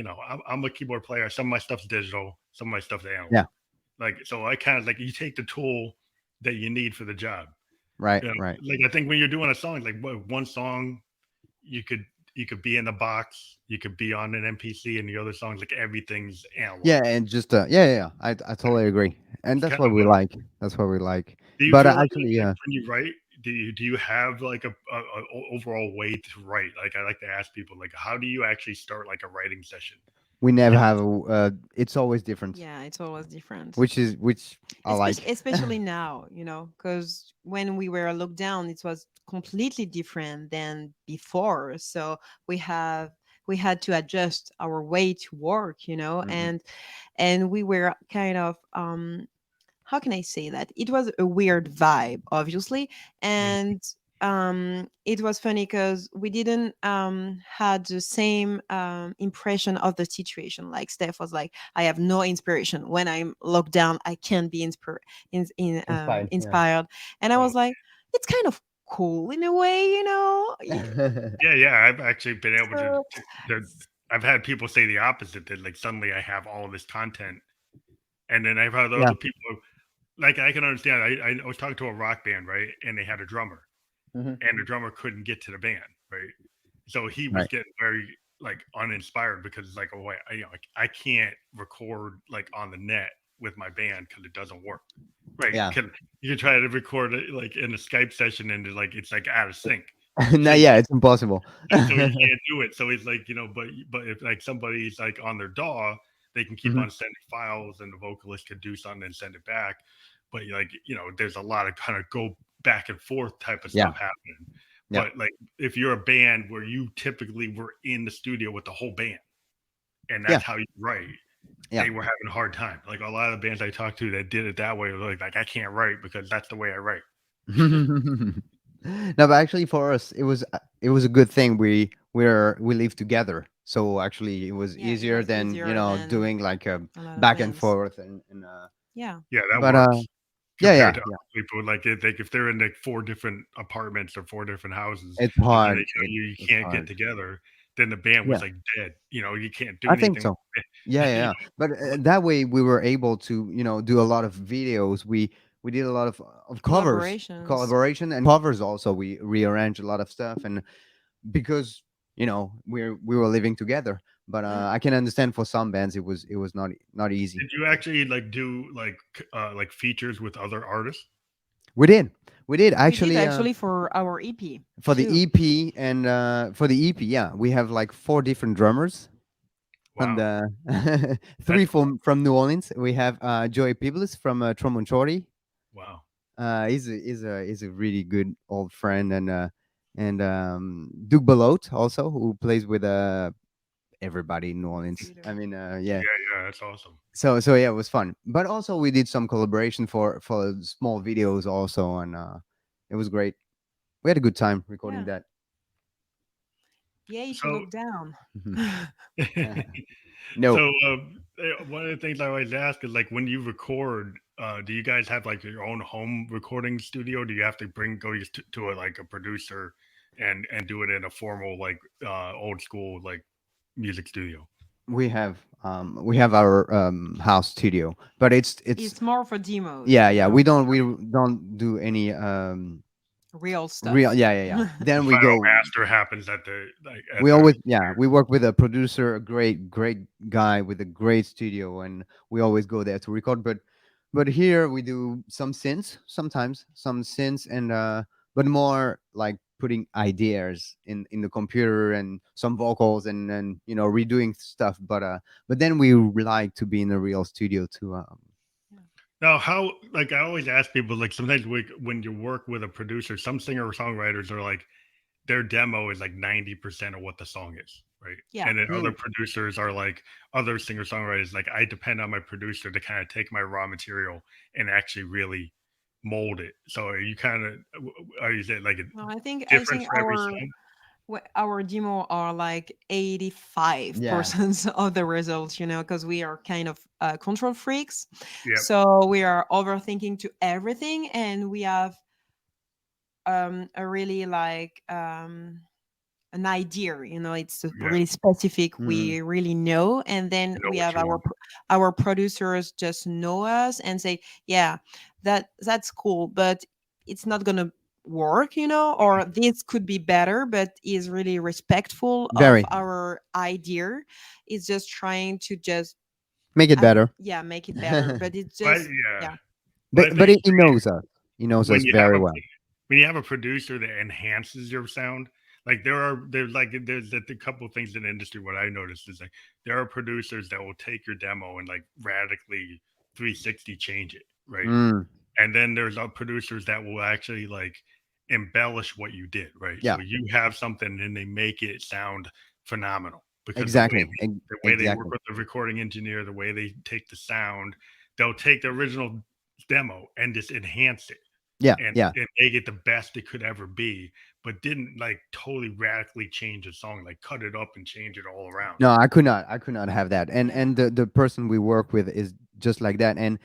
I'm a keyboard player. Some of my stuff's digital, some of my stuff's Yeah. analog. Like so, I kind of like you take the tool that you need for the job. Right. You know, Right. like I think when you're doing a song, like what one song you could you could be in the box, you could be on an MPC, and the other songs like everything's analog. Yeah, and just yeah. I totally agree, and It's that's kind what of we a. like. That's what we like. Do you But feel like actually, like yeah, when you write, do you have like a overall way to write? Like I like to ask people, like how do you actually start like a writing session? we never You have. It's always different, yeah, it's always different. which I Especially like. especially now, because when we were locked down, it was completely different than before. So we have we had to adjust our way to work, Hmm. and we were kind of how can I say that? It was a weird vibe, obviously, Mhm. and it was funny because we didn't had the same impression of the situation. Like Steph was like, "I have no inspiration when I'm locked down. I can't be Inspired. Yeah. inspired," and I Oh was like, "It's kind of cool in a way, yeah. I've actually been able to. So to I've had people say the opposite that like suddenly I have all this content, and then I've had Yeah. other people like I can understand. I was talking to a rock band, right, and they had a drummer, Hmm. and the drummer couldn't get to the band, right? So he was Right. getting very like uninspired because it's like, oh wait, I can't record like on the net with my band because it doesn't work, right? Yeah. Because you can try to record it like in a Skype session and it's like out of sync, No, so you yeah, it's impossible. so you can't do it. So he's like, but if like somebody's like on their DAW, they can keep Hmm. on sending files, and the vocalist could do something and send it back. But like, there's a lot of kind of go back and forth type of Yeah. stuff happening. Yeah. But like, if you're a band where you typically were in the studio with the whole band, and Yeah. that's how you write, Yeah. they were having a hard time. Like a lot of bands I talked to that did it that way, were like I can't write because that's the way I write. No, but actually for us it was a good thing we live together. So actually it was yeah, it easier was than easier than doing like a a lot of back and bands. forth and Yeah, Yeah, that but works yeah, compared yeah, to yeah. other people. Like if they're in like four different apartments or four different houses, It's and then they hard. tell you It's can't get hard. together, then the band was Yeah, like dead. You can't do I think anything. so. Yeah, yeah, you yeah. But know, that way we were able to, do a lot of videos. We did a lot of covers, collaborations. collaboration and covers also. We rearranged a lot of stuff, and because we were living together. But Yeah, I can understand for some bands it was not easy. did you actually like do like features with other artists? We did, we did we did actually, actually for our EP for the too. EP, and for the EP, yeah, we have like four different drummers. And Wow, three that's cool. from New Orleans. We have Joey Piblis from Tromonchori. Wow. He's a really good old friend, and Duke Belote also, who plays with everybody in New Orleans. I Peter. mean, yeah. Yeah, that's awesome. So yeah, it was fun. But also we did some collaboration for small videos also, and it was great. We had a good time recording Yeah, that. yay to So look down. Mhm. So, No, one of the things I always ask is like when you record, do you guys have like your own home recording studio? Do you have to go to a producer and do it in a formal like old school like music studio? we have our house studio, but it's It's more for demos, yeah, yeah. We don't do any real real, stuff. yeah, yeah, yeah. The Then we final go. master happens at the We always, yeah, we work with a producer, a great guy with a great studio, and we always go there to record. But here we do some synths sometimes, and but more like putting ideas in the computer and some vocals, and redoing stuff. But then we like to be in a real studio to now how I always ask people like sometimes when you work with a producer, some singer songwriters are like their demo is like 90% of what the song is, right? Yeah. And then other Mm. producers are like other singer songwriters, like I depend on my producer to kind of take my raw material and actually really mold it. So are you kind of, are you saying like a Well, I think different for every our song? our demo are like Yeah. 85% of the results, because we are kind of control freaks. Yep. So we are overthinking to everything, and we have a really like an idea, it's Yeah. really specific, Mm. we really know, and then You know we what have you want. our producers just know us and say, yeah, that's cool, but it's not gonna work, or this could be better, but is really respectful of Very. our idea. It's just trying to just Make it better. yeah, make it better, but it's But just yeah, yeah. but I But think he knows us. He knows when us you have very a well. when you have a producer that enhances your sound, like there's a couple of things in the industry. What I noticed is like there are producers that will take your demo and like radically 360 change it, right? Mm. And then there's producers that will actually like embellish what you did, right? Yeah. So you have something and they make it sound phenomenal because Exactly. the way they work Exactly. with the recording engineer, the way they take the sound, they'll take the original demo and just enhance it Yeah. and, Yeah. and make it the best it could ever be, but didn't like totally radically change the song, like cut it up and change it all around. No, I could not. I could not have that. And Yeah. the person we work with is just like that. And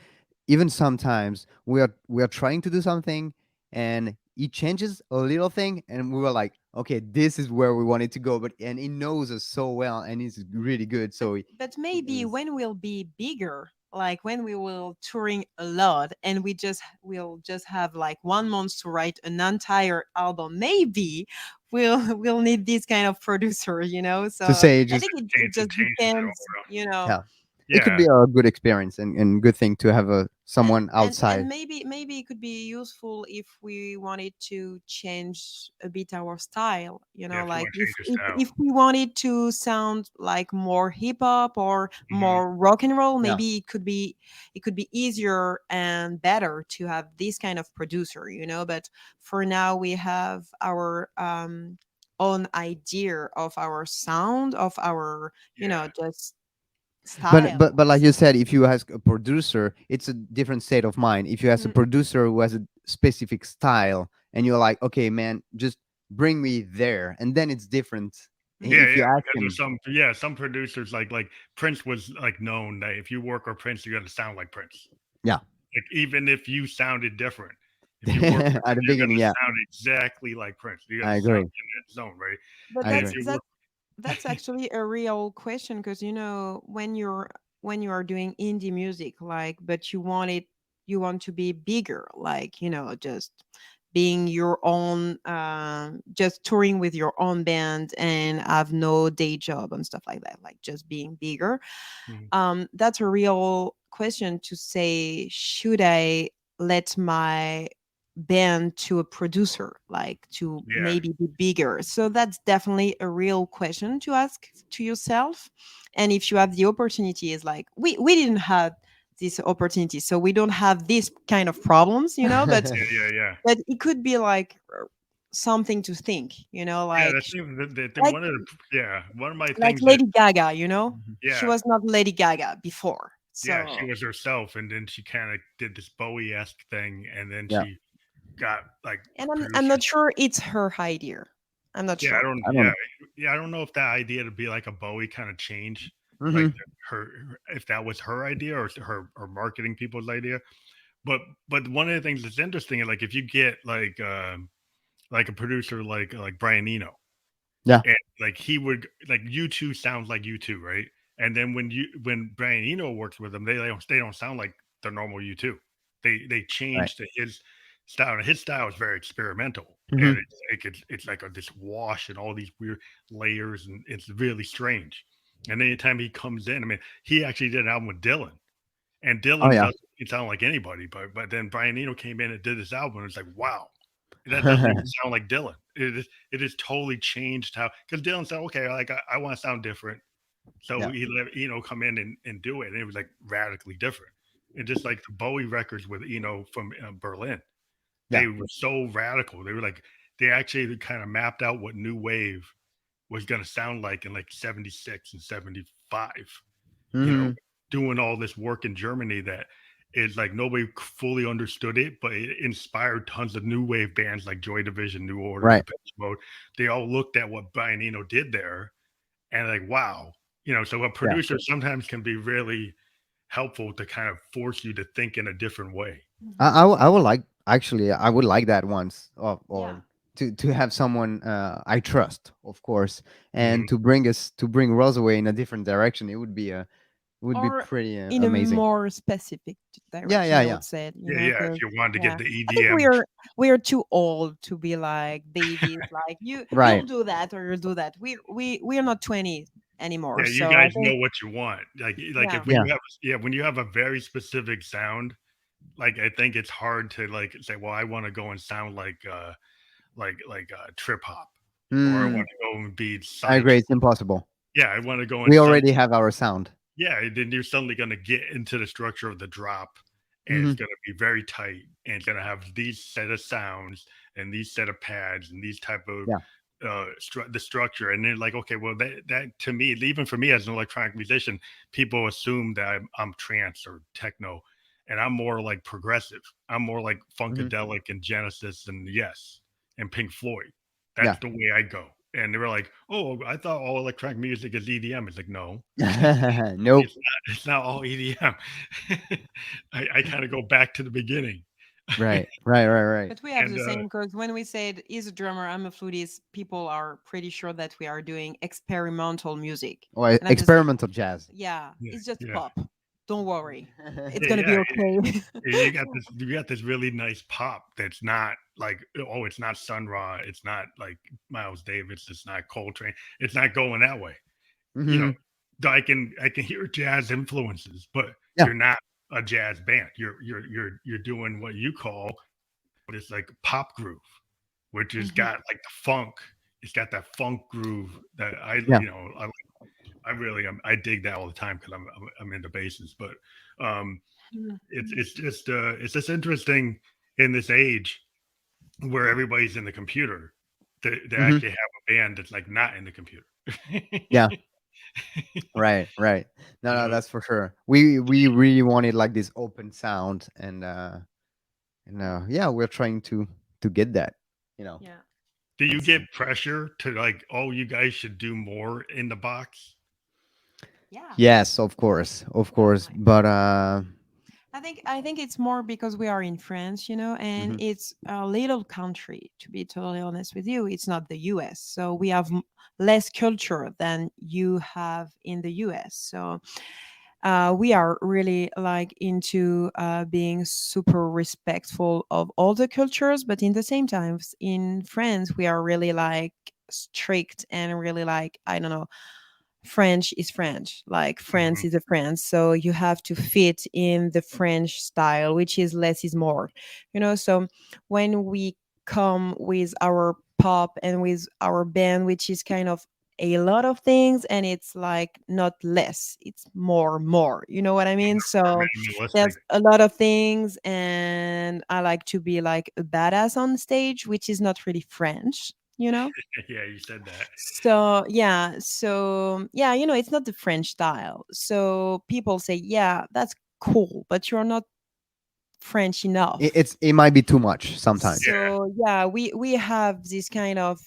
even sometimes we are trying to do something, and he changes a little thing, and we were like, okay, this is where we wanted to go. But and he knows us so well, and he's really good. but So but he maybe is when we'll be bigger, like when we will touring a lot, and we'll just have like 1 month to write an entire album, maybe we'll need this kind of producer, to so say I just think it Change it just changes it all depends, around. yeah. It could Yeah, be a good experience and good thing to have a and someone and outside. maybe it could be useful if we wanted to change a bit our style, yeah. If you like want to if change your if, style. if we wanted to sound like more hip hop or Hmm. more rock and roll, Yeah. maybe it could be easier and better to have this kind of producer, but for now we have our own idea of our sound, of our Yeah, just But style. like you said, if you ask a producer, it's a different state of mind. If you ask a Mm, producer who has a specific style, and you're like, okay, man, just bring me there, and then it's different. yeah, mhm. If you yeah. ask Because there's him, some producers like Prince was like known that if you work with Prince, you got to sound like Prince. yeah, Like even if you sounded different, if you work with at him, the you're beginning, gonna yeah, sound exactly like Prince. You I gotta sound agree, in that zone, right? But I And if that's agree. you that's work, that's actually a real question, because when you are doing indie music, like, but you want to be bigger, like, just being your own, just touring with your own band and have no day job and stuff like that, like just being bigger. Mhm. That's a real question to say, should I let my band to a producer, like to Yeah, maybe be bigger? So that's definitely a real question to ask to yourself. And if you have the opportunity, is like, we didn't have this opportunity, so we don't have this kind of problems, but yeah, yeah. it could be like something to think, Yeah, like that's the like one of the one of my like things that Lady Gaga, Mhm. she yeah, was not Lady Gaga before, yeah, she so was herself, and then she kind of did this Bowie-esque thing, and then Yeah, she got like and I'm producers. not sure it's her idea. I'm not Yeah, I sure. don't. I don't Yeah, know. yeah, I don't know if that idea to be like a Bowie kind of change, like Hmm. if that was her idea or her marketing people's idea. But one of the things that's interesting is like if you get like a producer like Brian Eno, Yeah, and like he would like you two sounds like you two, right? And then when Brian Eno works with them, they don't sound like the normal you two. They right. change to his style, and his style is very experimental, and Hmm. it's like this wash and all these weird layers, and it's really strange. And anytime he comes in, I mean, he actually did an album with Dylan, and Oh Dylan yeah. doesn't sound like anybody, but then Brian Eno came in and did this album, and it's like, wow, that doesn't even sound like Dylan. It has totally changed how, because Dylan said, okay, like I want to sound different, so Yeah, he let Eno come in and do it, and it was like radically different. And just like the Bowie records with Eno from Berlin, yeah, they were so radical. They were like they actually kind of mapped out what new wave was going to sound like in like 76 and 75, you know, Hmm. doing all this work in Germany that is like nobody fully understood it, but it inspired tons of new wave bands like Joy Division, New Order, Right. Depeche Mode. They all looked at what Brian Eno did there and like, wow, you know, so a Yeah. producer sometimes can be really helpful to kind of force you to think in a different way. I would like, actually, I would like that once, Yeah. or to have someone I trust, of course, Mhm. and to bring Rosaway in a different direction. It would be Or pretty in a amazing. more specific Yeah, direction, yeah, I yeah. would say it, Yeah, yeah. If because you wanted to get yeah, the I think EDM, we are too old to be like babies. Like you'll Right. do that or you'll do that. We are not 20 anymore. yeah, you So I guys think know what you want. Like yeah, if when Yeah. you have yeah, when you have a very specific sound, like I think it's hard to like say, well, I want to go and sound like trip hop, or I Mm, mm, want to go and be I psych. agree. It's impossible. Yeah, I want to go and We suddenly already have our sound. yeah, then you're suddenly going to get into the structure of the drop, and it's Hmm. going to be very tight, and it's going to have these set of sounds and these set of pads and these type of Yeah. the structure. And then like, okay, well that to me, even for me as an electronic musician, people assume that I'm trance or techno, and I'm more like progressive. I'm more like Hmm. funkadelic and Genesis and Yes and Pink Floyd. That's Yeah. the way I go. And they were like, "Oh, I thought all electronic music is EDM." It's like, no, Nope. it's not all EDM. I kind of go back to the beginning. Right. Right. Right. Right. but we have And the same because when we said is a drummer, I'm a flutist, people are pretty sure that we are doing experimental music, Or and I just experimental jazz. yeah, yeah, it's just yeah, pop. Don't worry, it's yeah, gonna be yeah. okay. You got this really nice pop that's not like, oh, it's not Sun Ra, it's not like Miles Davis, it's not Coltrane, it's not going that way. You know, Hmm. I can hear jazz influences, but Yeah. you're not a jazz band. You're doing what you call this like pop groove, which has Mhm. got like the funk. It's got that funk groove that Yeah. I really I dig that all the time because I'm into basses. But um, Mm. it's just interesting in this age where everybody's in the computer to Hmm. actually have a band that's like not in the computer. Yeah. Right. Right. No, You no, know, that's for sure. We really wanted like this open sound, and yeah, we're trying to get that. You know. Yeah. do you It's get pressure to like, oh, you guys should do more in the box? Yeah. Yes, of course, Definitely. but I think it's more because we are in France, and mhm, it's a little country. To be totally honest with you, it's not the U.S., so we have less culture than you have in the U.S. So we are really like into being super respectful of all the cultures, but in the same times, in France, we are really like strict and really like I don't know, French is French, like France Mhm. is a France. So you have to fit in the French style, which is less is more, So when we come with our pop and with our band, which is kind of a lot of things, and it's like not less, it's more. You know what I mean? More So minimalistic. there's a lot of things, and I like to be like a badass on stage, which is not really French. Yeah, you said that. So it's not the French style. So people say, yeah, that's cool, but you're not French enough. it might be too much sometimes. Yeah. So yeah, we have this kind of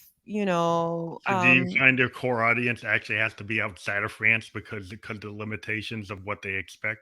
So do you find their core audience actually has to be outside of France because of the limitations of what they expect?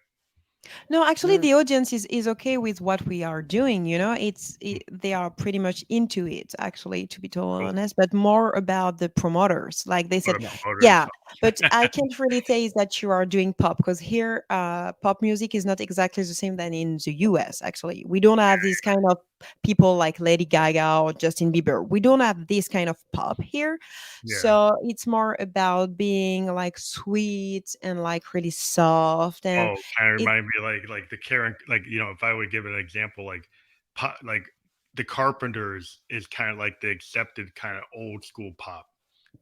No, actually, Mm, the audience is okay with what we are doing. They are pretty much into it. Actually, to be totally Cool. honest, but more about the promoters. Like they Or said, the yeah. promoters? yeah, but I can't really say is that you are doing pop because here, pop music is not exactly the same than in the US. Actually, we don't have these kind of people like Lady Gaga or Justin Bieber. We don't have this kind of pop here. Yeah. So it's more about being like sweet and like really soft and Oh, kind of it remind me like the Karen, like, if I would give an example, like pop, like the Carpenters is kind of like the accepted kind of old school pop,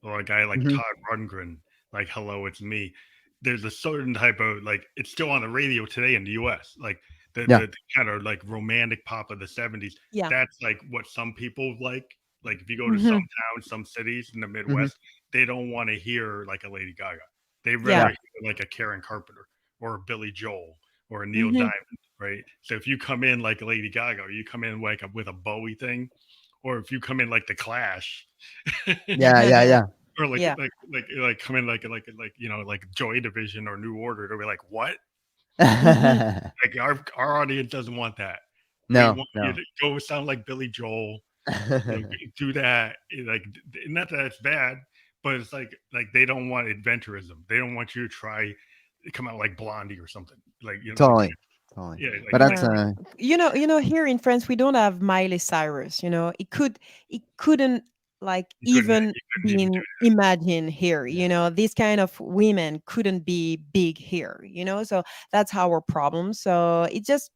or a guy like Hmm. Todd Rundgren, like Hello, It's Me. There's a certain type of like it's still on the radio today in the US, like the Yeah. the, the kind of like romantic pop of the 70s. yeah. That's like what some people like, Like if you go to some Hmm. towns, some cities in the Hmm. Midwest, they don't want to hear like a Lady Gaga. They Yeah. rather Yeah. hear like a Karen Carpenter or a Billy Joel or a Neil Hmm. Diamond, right? So if you come in like a Lady Gaga, or you come in like with a Bowie thing, or if you come in like the Clash, Yeah. Yeah. Yeah. or like Yeah. come in like like Joy Division or New Order, they'll be like, what? Hmm. Like our audience doesn't want that. We No. want you No. to go sound like Billy Joel, do that. Like not that it's bad, but it's like they don't want adventurism. They don't want you to try to come out like Blondie or something. Like like Totally. Totally. yeah, But like that's Yeah. Here in France we don't have Miley Cyrus. It couldn't like even you couldn't even do been imagined here. yeah. These kind of women couldn't be big here. So that's our problem. So it's just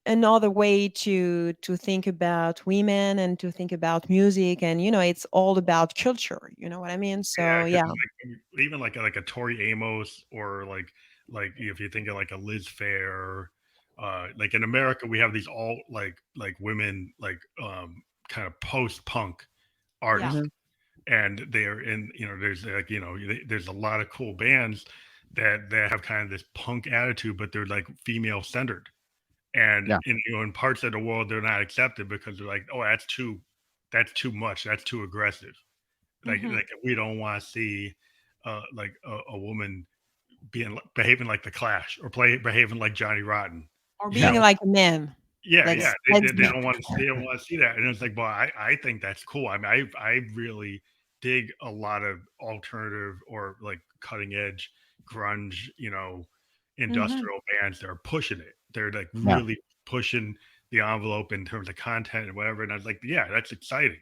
another way to think about women and to think about music, and it's all about culture. You know what I mean? yeah, So because yeah. like even like a Tori Amos or like if you think of like a Liz Fair, like in America we have these all like women like kind of post punk Yeah. artists, Hmm. and they're in there's like there's a lot of cool bands that have kind of this punk attitude, but they're like female centered, and Yeah. in parts of the world they're not accepted because they're like, oh, that's too much, that's too aggressive. Hmm. Like we don't want to see like a woman behaving like the Clash or behaving like Johnny Rotten, Or you Yeah. being know. like a man. Yeah, yeah, Let's they be. don't want to they don't want to see that, and it's like, well, I think that's cool. I mean, I really dig a lot of alternative or like cutting edge grunge, Hmm. industrial bands that are pushing it. They're like Yeah. really pushing the envelope in terms of content and whatever. And I was like, yeah, that's exciting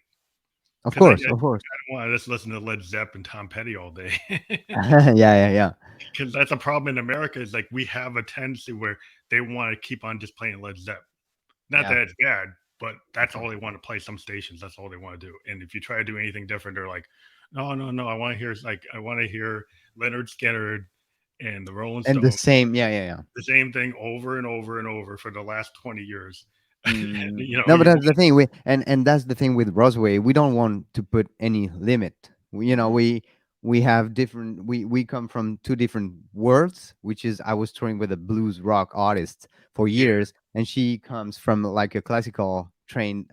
Of because I course. Of don't course. want to just listen to Led Zepp and Tom Petty all day. Yeah. Yeah. Yeah. Because that's a problem in America. Is like we have a tendency where they want to keep on just playing Led Zepp. Not Yeah. that it's bad, but that's all they want to play. Some stations, that's all they want to do. And if you try to do anything different, they're like, no, no, no. I want to hear Leonard Skinner and the Rolling And the Stones, same. Yeah. Yeah. Yeah. the same thing over and over and over for the last 20 years. And, Mm, no, but you that's want, the thing. And that's the thing with Rosaway. We don't want to put any limit. Hmm. We have different. We come from two different worlds. Which is I was touring with a blues rock artist for yeah, years, and she comes from like a classical trained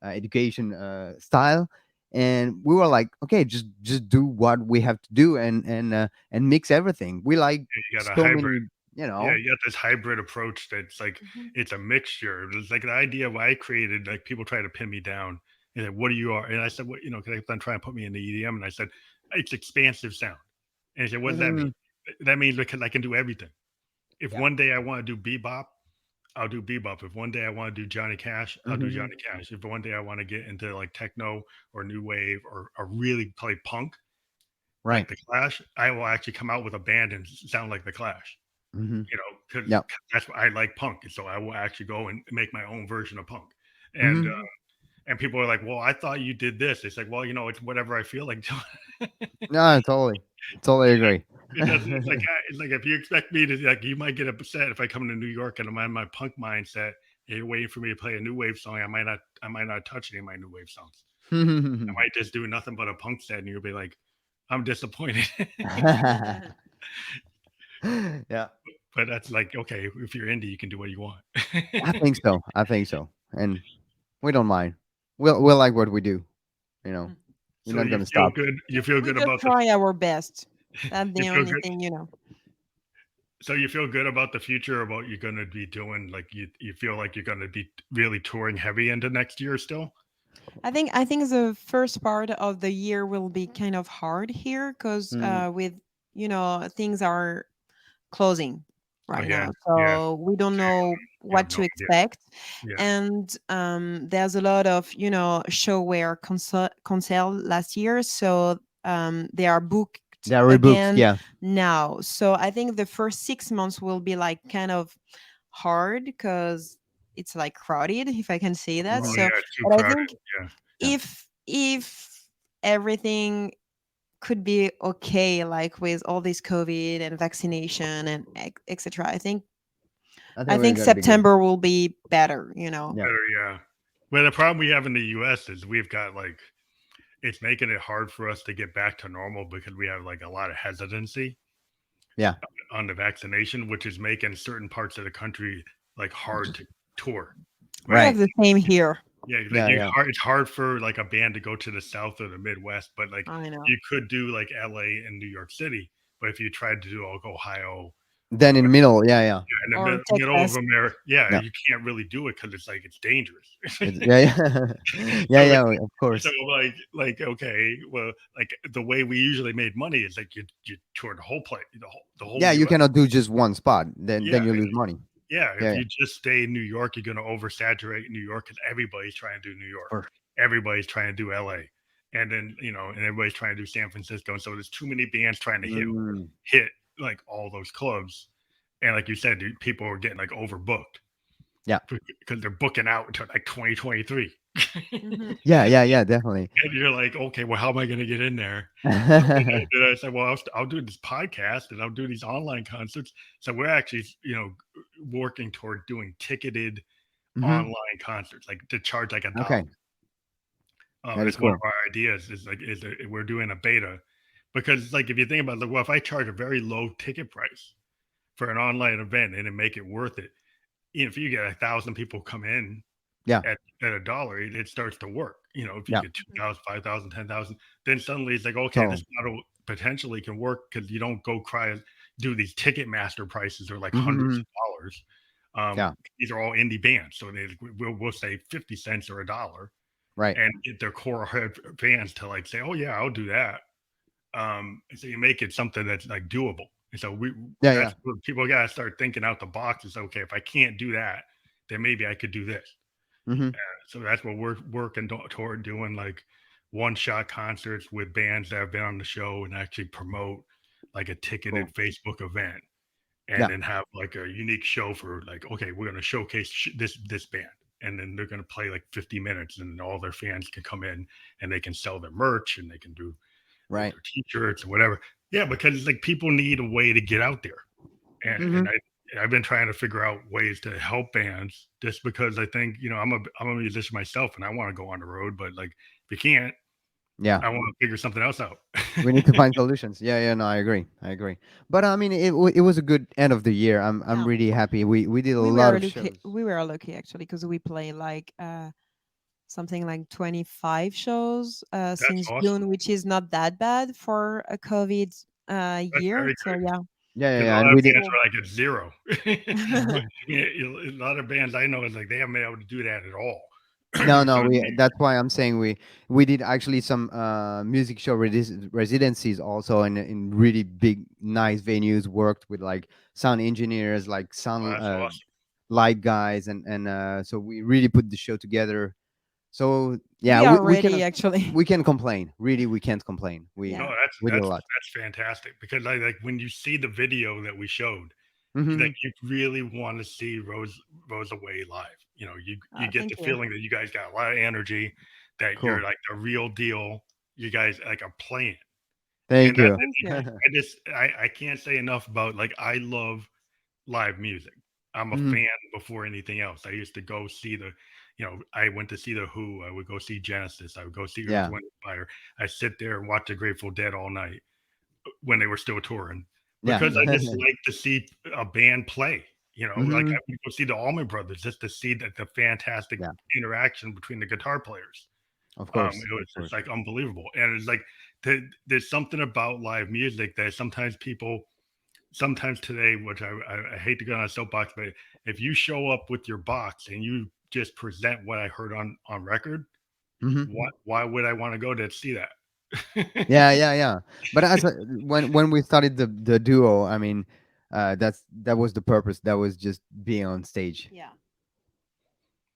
education style. And we were like, okay, just do what we have to do, and mix everything. We like you got a so hybrid. many, you Yeah, know. you got this hybrid approach that's like Hmm. it's a mixture. It's like the idea of I created. Like people try to pin me down and like, what do you are? And I said, what because they kept on trying to put me in the EDM, and I said it's expansive sound. And he said, what does that mean? Mhm. That means because I can do everything. If Yeah. one day I want to do bebop, I'll do bebop. If one day I want to do Johnny Cash, I'll do Mhm. Johnny Cash. If one day I want to get into like techno or new wave or really play punk like Right. the Clash, I will actually come out with a band and sound like the Clash. Hmm. Because Yeah. that's what I like punk, so I will actually go and make my own version of punk. And Hmm. Hmm. and people are like, "Well, I thought you did this." It's like, well, it's whatever I feel like doing. No, totally agree. It doesn't. It's like if you expect me to like, you might get upset if I come to New York and I'm in my punk mindset. And you're waiting for me to play a new wave song. I might not touch any of my new wave songs. I might just do nothing but a punk set, and you'll be like, I'm disappointed. Yeah, But that's like, okay, if you're indie, you can do what you want. I think so. I think so, and we don't mind. We'll like what we do. You know, we're So not you gonna feel stop. good. You feel We good just about the. try our best. That's You the feel only good. thing. So you feel good about the future, about you're going to be doing. Like you feel like you're going to be really touring heavy into next year still. I think the first part of the year will be kind of hard here because Mm, with things are closing Oh right yeah, now, yeah. so we don't know You have what no to idea. expect. Yeah. And there's a lot of show where cancel last year, so they are booked they're rebooked. again Yeah. now. So I think the first 6 months will be like kind of hard because it's like crowded, if I can say that. Oh Hmm. So yeah, it's too but I crowded. think Yeah. Yeah. if everything could be okay, like with all this COVID and vaccination and etc. I I think we're think gonna be good. September will be better. Yeah. Better. Yeah. Well, the problem we have in the U.S. is we've got like it's making it hard for us to get back to normal because we have like a lot of hesitancy Yeah. on the vaccination, which is making certain parts of the country like hard to tour. We Right. have the same here. Yeah, like Yeah, yeah. it's hard for like a band to go to the South or the Midwest, but like I know. you could do like LA and New York City. But if you tried to do like Ohio Then in middle, yeah. in the Or middle of Texas. America, yeah, Yeah. you can't really do it because it's like it's dangerous. Yeah. Yeah, of course. So like okay, well, like the way we usually made money is like you tour the whole place, the whole Yeah, you US. cannot do just one spot. Then Yeah, you lose money. Yeah, if Yeah, you just stay in New York, you're going to oversaturate New York because everybody's trying to do New York. Sure. Everybody's trying to do LA. And then, and everybody's trying to do San Francisco. And so there's too many bands trying to hit like all those clubs. And like you said, dude, people are getting like overbooked. Yeah. Because they're booking out until like 2023. Mhm. Yeah, definitely. And you're like, okay, well, how am I going to get in there? And I said, well, I'll do this podcast and I'll do these online concerts. So we're actually, working toward doing ticketed online concerts, like to charge like $1. Okay. That is It's one cool. of our ideas. We're doing a beta because, like, if you think about it, like, well, if I charge a very low ticket price for an online event and then make it worth it, if you get 1,000 people come in, Yeah. at $1, it starts to work. If you Yeah. get 2,000, 5,000, 10,000, then suddenly it's like, okay, So- this model potentially can work because you don't go do these Ticketmaster prices are like Mhm, hundreds mhm. of dollars. Yeah. These are all indie bands, so we'll say 50 cents or $1, Right. and get their core fans to like say, oh yeah, I'll do that. And so you make it something that's like doable. And so that's where people gotta start thinking out the box. Is okay, if I can't do that, then maybe I could do this. Mhm. So that's what we're working toward doing, like one-shot concerts with bands that have been on the show and actually promote like a ticketed Facebook event, and then have like a unique show for like, okay, we're going to showcase this band, and then they're going to play like 50 minutes, and all their fans can come in and they can sell their merch and they can do Right. their t-shirts or whatever. Yeah, because it's like people need a way to get out there, and I've been trying to figure out ways to help bands, just because I think, I'm a musician myself and I want to go on the road, but like if you can't, I want to figure something else out. We need to find solutions. Yeah, no, I agree. But I mean, it was a good end of the year. I'm Yeah. really happy. We did a We lot were of lucky. shows. We were lucky actually because we play like something like 25 shows since awesome. June, which is not that bad for a COVID year. very So good. yeah. Yeah, A and lot we of did. bands are like at zero. A lot of bands I know is like they haven't been able to do that at all. No, So that's why I'm saying we did actually some music show residencies also in really big nice venues. Worked with like sound engineers, like sound that's awesome. light guys, and so we really put the show together. So we yeah, are ready actually. we can complain. Really, we can't complain. We Yeah. No, we did a lot. that's fantastic, because I like when you see the video that we showed, Mhm. like you really want to see ROSAWAY live. You get Thank the you. feeling that you guys got a lot of energy, that Cool. you're like the real deal. You guys like are playing. Thank you. Thank you. I can't say enough about, like, I love live music. I'm a Mhm. fan before anything else. I used to go see I went to see the Who. I would go see Genesis. I would go see Yeah. Earth, Wind and Fire. I sit there and watch the Grateful Dead all night when they were still touring, Yeah. because I just like to see a band play. Like Mhm. I would go see the Allman Brothers just to see the fantastic Yeah. interaction between the guitar players. Of course. It was just like unbelievable, and it's like there's something about live music that sometimes today, which I hate to go on a soapbox, but if you show up with your box and you just present what I heard on record, Mhm. why would I want to go to see that? Yeah. But when we started the duo, I mean, that was the purpose. That was just being on stage. Yeah.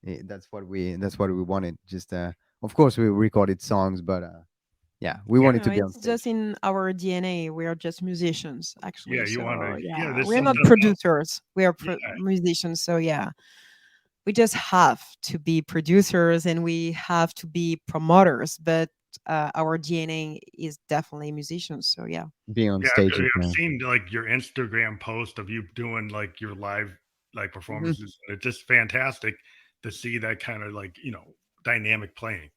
That's what we wanted. Just of course we recorded songs, but yeah, we wanted to be on It's stage. just in our DNA. We are just musicians, actually. Yeah, you so, wanna- yeah, there's we're not something about- producers. We are Yeah. musicians. So yeah, we just have to be producers and we have to be promoters. But our DNA is definitely musicians. So yeah. Being on Yeah, stage. I've seen like your Instagram post of you doing like your live like performances. And it's just fantastic to see that kind of like dynamic playing.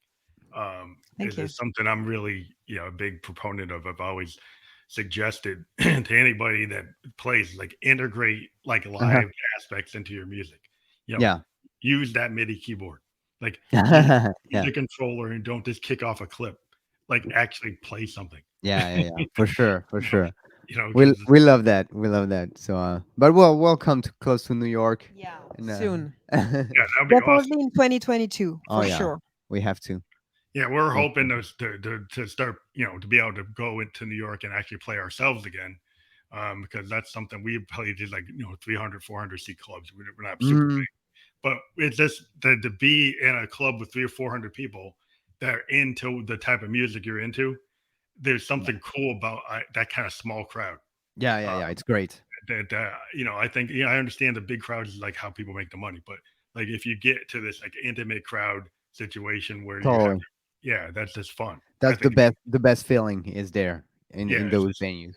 Thank you. Is something I'm really, a big proponent of. I've always suggested to anybody that plays, like, integrate like Uh-huh. live aspects into your music. Yeah. Use that MIDI keyboard, like use Yeah. the controller, and don't just kick off a clip. Like, actually play something. Yeah. For sure. For You know, sure. We 'cause we love that. We love that. So, but we'll come to close to New York. Yeah, And, soon. yeah, that'd be awesome. Definitely in 2022 oh for yeah, sure. we have to. Yeah, we're Yeah. hoping to start, to be able to go into New York and actually play ourselves again, because that's something we probably did, like, 300, 400 seat clubs. We're not super Mm, big, but it's just to be in a club with 300 or 400 people that are into the type of music you're into. There's yeah. something cool about that kind of small crowd. Yeah. It's great. That I think, I understand the big crowds is like how people make the money, but like if you get to this like intimate crowd situation where you have, Totally. that's just fun. I That's the think best. The best feeling is there yeah, in it's those just venues.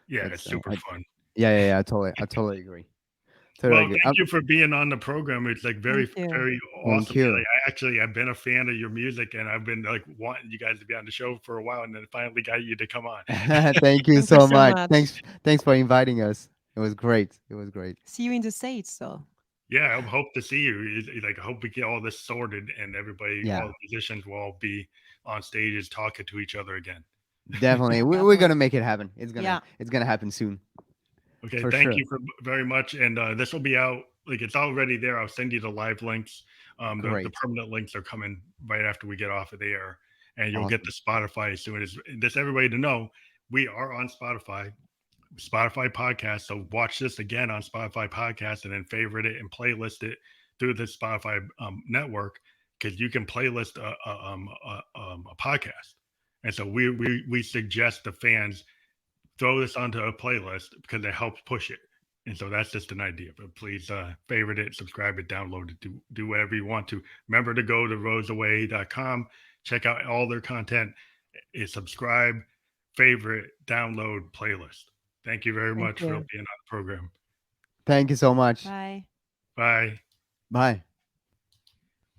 it's That's super fun. yeah. I totally agree. Totally Well, agree. thank you for being on the program. It's like very, Thank you. very Thank awesome. you. I've been a fan of your music, and I've been like wanting you guys to be on the show for a while, and then finally got you to come on. Thank you Thank you so so much. much. Thanks for inviting us. It was great. It was great. See you in the States, so. Yeah, I hope to see you. Like, I hope we get all this sorted, and everybody, all Yeah, the musicians will all be on stages talking to each other again. definitely. We're Definitely. gonna make it happen. Yeah. It's gonna happen soon Okay, for thank sure. you very much. And this will be out, like, it's already there. I'll send you the live links. The Great. permanent links are coming right after we get off of the air, and you'll get Awesome. the Spotify as soon as. And just everybody to know, we are on Spotify podcast. So watch this again on Spotify podcast, and then favorite it and playlist it through the Spotify network, because you can playlist a podcast. And so we suggest the fans throw this onto a playlist because it helps push it. And so that's just an idea. But please favorite it, subscribe it, download it, do whatever you want to. Remember to go to rosaway.com, check out all their content, subscribe, favorite, download, playlist. Thank you very Thank much for you. being on the program. Thank you so much. Bye. Bye. Bye.